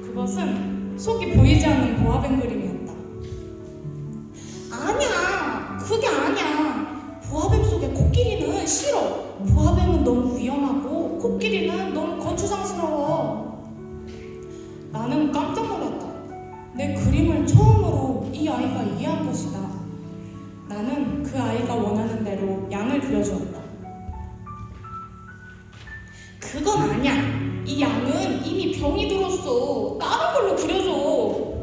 F: 그것은 속이 보이지 않는 보아뱀 그림이었다. 아니야, 그게 아니야. 보아뱀 속에 코끼리는 싫어. 보아뱀은 너무 위험하고 코끼리는 너무 거추장스러워. 나는 깜짝 놀랐다. 내 그림을 처음으로 이 아이가 이해한 것이다. 나는 그 아이가 원하는 대로 양을 그려주었다. 그건 아니야. 이 양은 이미 병이 들었어. 다른 걸로 그려줘.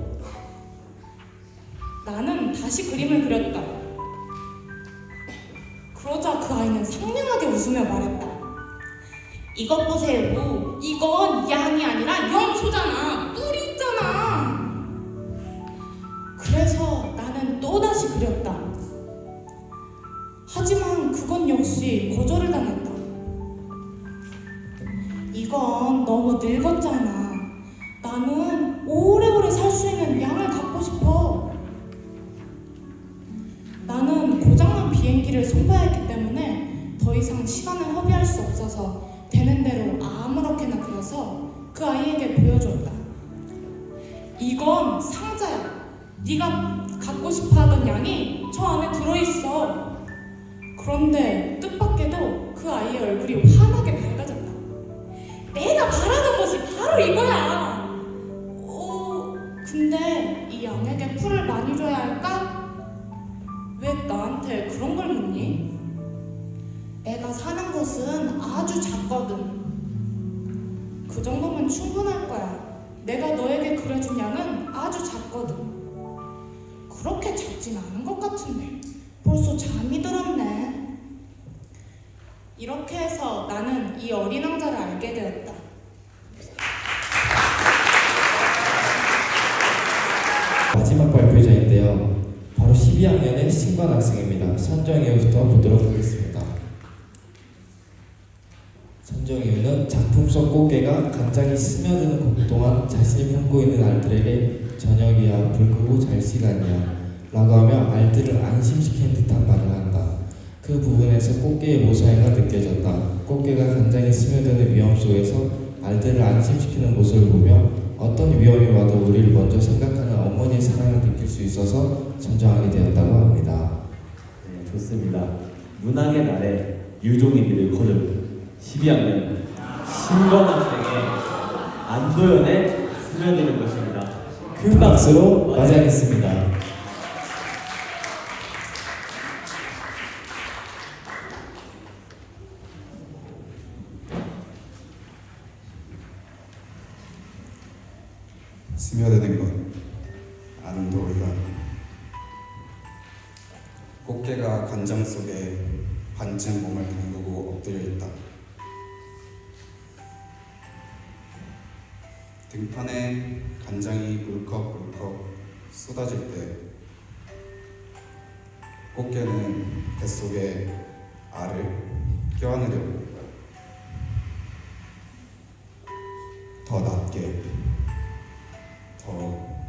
F: 나는 다시 그림을 그렸다. 그러자 그 아이는 상냥하게 웃으며 말했다. 이것 보세요. 이건 양이 아니라 염소잖아. 뿔이 있잖아. 그래서 나는 또다시 그렸다. 하지만 그건 역시 거절을 당했다. 이건 너무 늙었잖아. 나는 오래오래 살 수 있는 양을 갖고 싶어. 나는 고장난 비행기를 선보였기 때문에 더 이상 시간을 허비할 수 없어서 되는 대로 아무렇게나 그려서 그 아이에게 보여줬다. 이건 상자야. 네가 갖고 싶어하던 양이 저 안에 들어있어. 그런데 뜻밖에도 그 아이의 얼굴이 환하게 밝아졌다. 내가 바라던 것이 바로 이거야. 근데 이 양에게 풀을 많이 줘야 할까? 왜 나한테 그런 걸 묻니? 내가 사는 곳은 아주 작거든. 그 정도면 충분할 거야. 내가 너에게 그려준 양은 아주 작거든. 그렇게 작진 않은 것 같은데 벌써 잠이 들었네. 이렇게 해서 나는 이 어린 왕자를 알게 되었다.
B: 마지막 발표자인데요. 바로 12학년의 신관 학생입니다. 선정이유부터 보도록 하겠습니다. 선정이유는 작품 속 꽃게가 간장이 스며드는 곡 동안 자신이 품고 있는 알들에게 저녁이야, 불 끄고 잘 시간이야 라고 하며 알들을 안심시키는 듯한 말을 한다. 그 부분에서 꽃게의 모사회가 느껴졌다. 꽃게가 간장이 스며드는 위험 속에서 알들을 안심시키는 모습을 보며 어떤 위험이 와도 우리를 먼저 생각하는 어머니의 사랑을 느낄 수 있어서 선정하게 되었다고 합니다.
A: 네, 좋습니다. 문학의 날에 유종이들을 거듭 12학년 신건 학생의 안도연에 스며드는 것입니다.
B: 큰 박수로 맞이하겠습니다.
T: 스며드는 것 안도연. 꽃게가 간장 속에 반쯤 몸을 담그고 엎드려 있다. 등판에 간장이 울컥울컥 쏟아질 때 꽃게는 뱃속에 알을 껴안으려고 더 낮게 더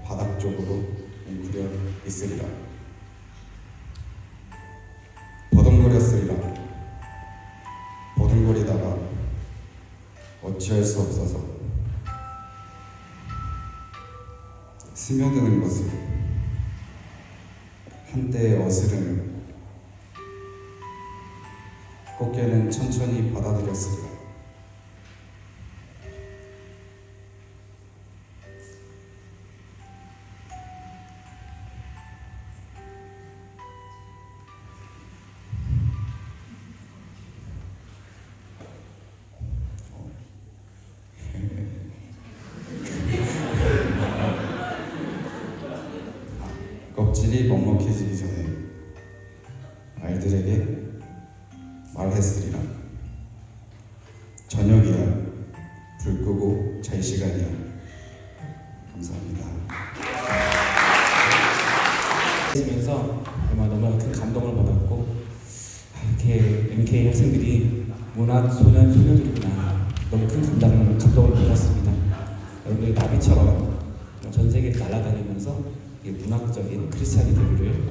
T: 바닥 쪽으로 웅크려 있으리라. 버둥거렸으리라. 버둥거리다가 어찌할 수 없어서 스며드는 것을 한때 어스름을 꽃게는 천천히 받아들였으리라. 밤새기 먹먹해지기 전에 아이들에게 말했으리라. 저녁이야. 불 끄고 잘 시간이야. 감사합니다.
S: 하면서 정말 너무 큰 감동을 받았고 이렇게 MK 학생들이 문학 소년들이구나 너무 큰 감동을 받았습니다. 여러분들이 나비처럼 전 세계를 날아다니면서 문학적인 크리스찬이 되기를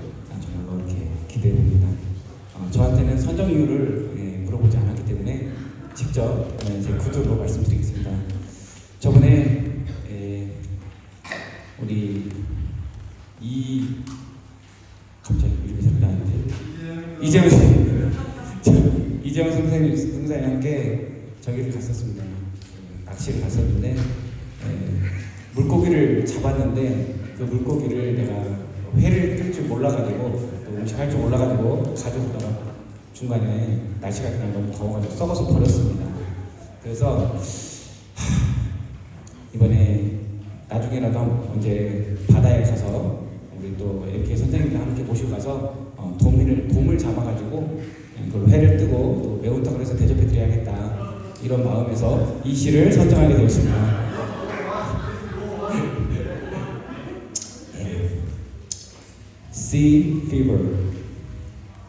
S: 정말로 이렇게 기대해 봅니다. 저한테는 선정 이유를 물어보지 않았기 때문에 직접 제 구두로 말씀드리겠습니다. 저번에 우리 갑자기 이름이 생각이 안 나는데 이재영 선생님과 함께 저기를 갔었습니다. 낚시를 갔었는데 물고기를 잡았는데 그 물고기를 내가 회를 뜰 줄 몰라가지고 또 음식할 줄 몰라가지고 가져오다가 중간에 날씨가 그냥 너무 더워가지고 썩어서 버렸습니다. 그래서 이번에 나중에라도 언제 바다에 가서 우리 또 이렇게 선생님들 함께 모시고 가서 돔을 잡아가지고 그걸 회를 뜨고 또 매운탕을 해서 대접해드려야겠다 이런 마음에서 이 시를 선정하게 되었습니다. Sea Fever,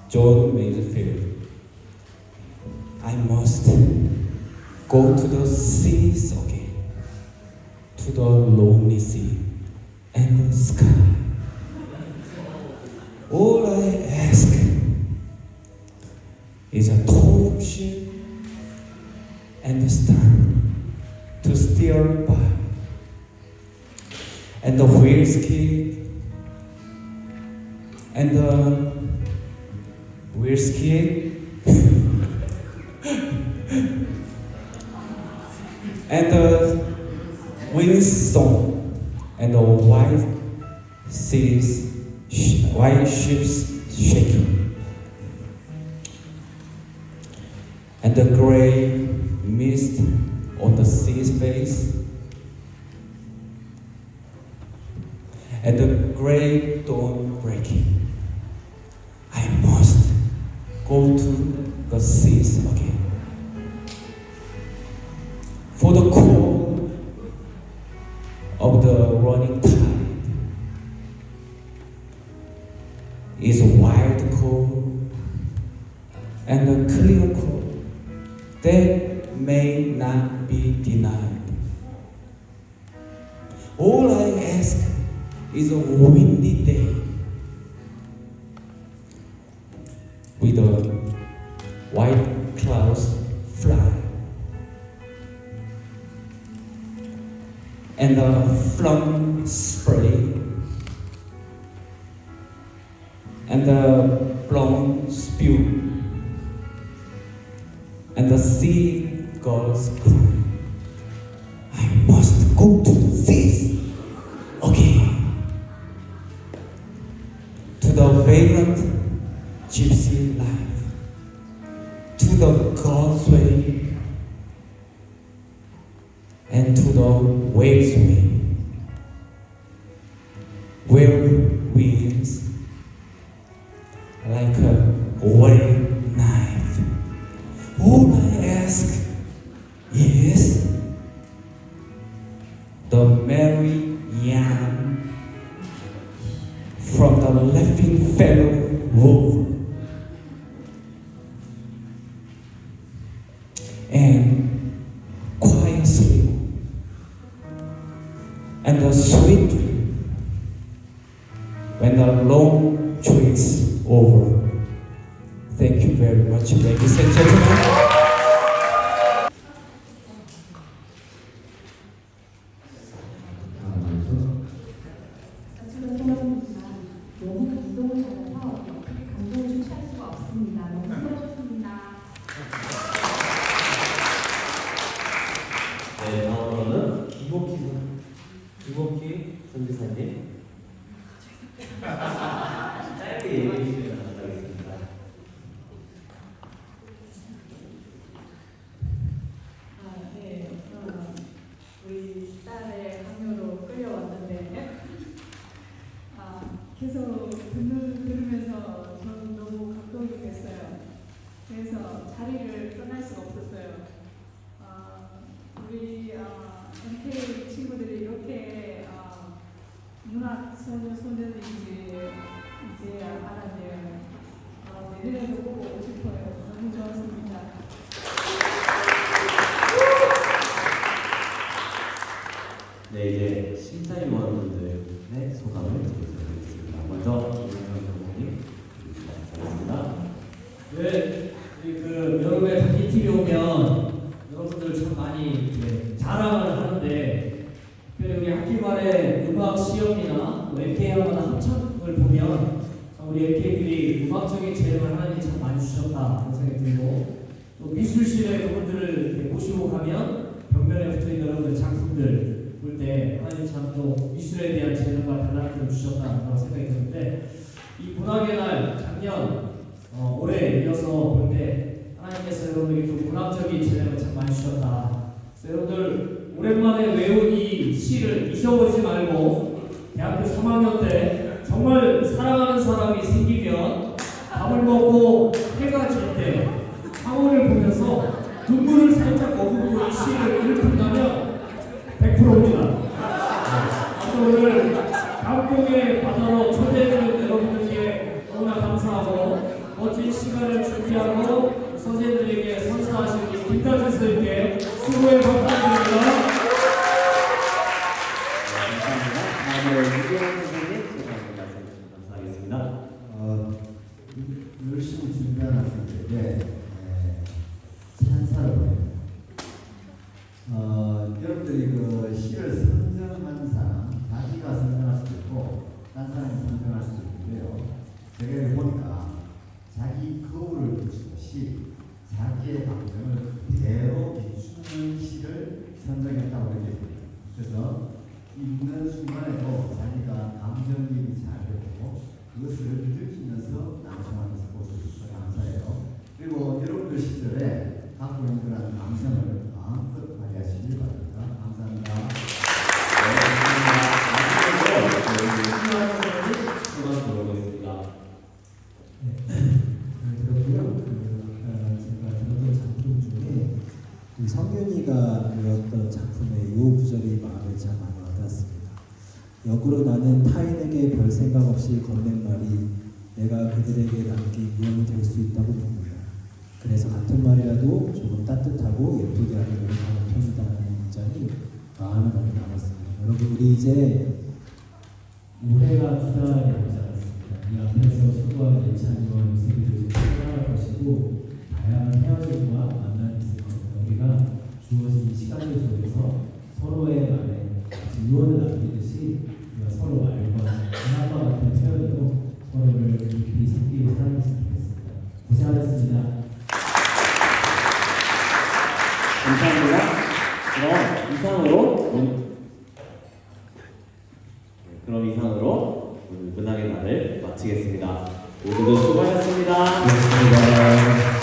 S: John Masefield. I must go to the seas again, to the lonely sea and the sky. All I ask is a tall ship and a star to steer by, and the wheels kick, and the wheels kick, and the winds song, and the white ships shaking, and the gray mist on the sea's face, and the gray dawn breaking. I must go to the seas again. For the call of the running tide is a wild call and a clear call that may not be denied. All I ask is a windy day with the white clouds fly and the flung spray and the blown spew and the seagulls cry. I must go to the seas again, to the vagrant gypsy life, to the causeway, and to the waves way, where winds like a whetted knife. All I ask is the merry yarn from the laughing fellow rover, and quiet sleep, and the sweet dream when the long trip's over. Thank you very much, ladies and gentlemen.
F: 지금 생각해보지만 너무 감동을 받아서 어떻게 감동을 주체할 수가 없습니다. 너무 수고하셨습니다.
K: 네, 다음으로는 김옥희 선지사님 짧게 얘기해 주시면 감사하겠습니다.
U: 네, 우리 딸의 강요로 끌려왔는데 계속 얘기를 떠날 수가 없었어요. 우리 MK 친구들이 이렇게 문학 소녀인지 이제 알았네요. 내년에도 꼭 오고 싶어요. 너무 좋았습니다.
K: 네, 이제 심사위원분들의 소감을 드리도록 하겠습니다. 먼저 김영현 감독님 잘했습니다.
I: 네, 여름에 단기팀이 오면 여러분들 참 많이 이제 자랑을 하는데, 특별히 우리 학기 말에 음악 시험이나 MK 하거나 합창을 보면 우리 MK들이 음악적인 재능을 하나님이 참 많이 주셨다 그런 생각이 들고, 또 미술실에 그분들을 이렇게 모시고 가면 벽면에 붙어있는 여러분들 작품들 볼 때 하나님 참 또 미술에 대한 재능과 달란트를 주셨다 그런 생각이 드는데, 이 문학의 날 작년 올해 이어서 볼 때 하나님께서 여러분에게 그 문학적인 재능을 참 많이 주셨다. 그래서 여러분들 오랜만에 외운 이 시를 잊어버리지 말고 대학교 3학년 때 정말 사랑하는 사람이 생기면 밥을 먹고 해가 질 때 상호를 보면서 눈물을 살짝 머금고 이 시를 읽는다면 100%입니다. 오늘 감동의 바다로 초대해주는 여러분들께 너무나 감사하고, 멋진 시간을 준비하고 선생님들에게 선사하신 이 김다진 선생님께 수고의 감사드립니다.
K: 감사합니다. 다음으로 유재환 선생님 소감 말씀 주시면 감사하겠습니다.
V: 열심히 준비한 학생들에게 찬사를 보냅니다. 여러분들이 그 시를 선정한 사람, 자기가 선정할 수도 있고 딴 사람이 선정할 수도 있는데요. 제가 보니까 자기 거울을 두시듯이 자기의 감정을 그대로 비추는 시를 선정했다고 느껴집니다. 그래서 읽는 순간에도 자기가 감정이입이 잘 되고 그것을 느끼면서 낭송하는 모습이 있어서 감사해요. 그리고 여러분들 시절에 갖고 있는 그런 감성을 마음껏 발휘하시길 바랍니다. 감사합니다.
K: 소감 들어보겠습니다.
W: 그렇고요. 제가 들었던 작품 중에 성윤이가 배웠던 작품의 이 구절이 마음에 참 많이 와닿았습니다. 역으로 나는 타인에게 별 생각 없이 건넨 말이 내가 그들에게 남긴 유언이 될 수 있다고 봅니다. 그래서 같은 말이라도 조금 따뜻하고 예쁘게 하려 노력하는 편이다라는 문장이 마음에 많이 남았습니다. 여러분, 우리 이제 올해가 2달이 남지 않았습니다. 이 앞에서 수고한 예찬이와 요셉이도 이제 떠나갈 것이고, 다양한 헤어짐과 만남이 있을 겁니다. 우리가 주어진 시간 속에서 서로의 말에 유언을 남기듯이 우리가 서로 말과 하나와 같은 표현으로 서로를 깊이 섬기고 살아갔으면 좋겠습니다. 고생하셨습니다.
K: 감사합니다. 그럼 이상으로 오늘 문학의 날을 마치겠습니다. 모두들 수고하셨습니다.
W: 고맙습니다.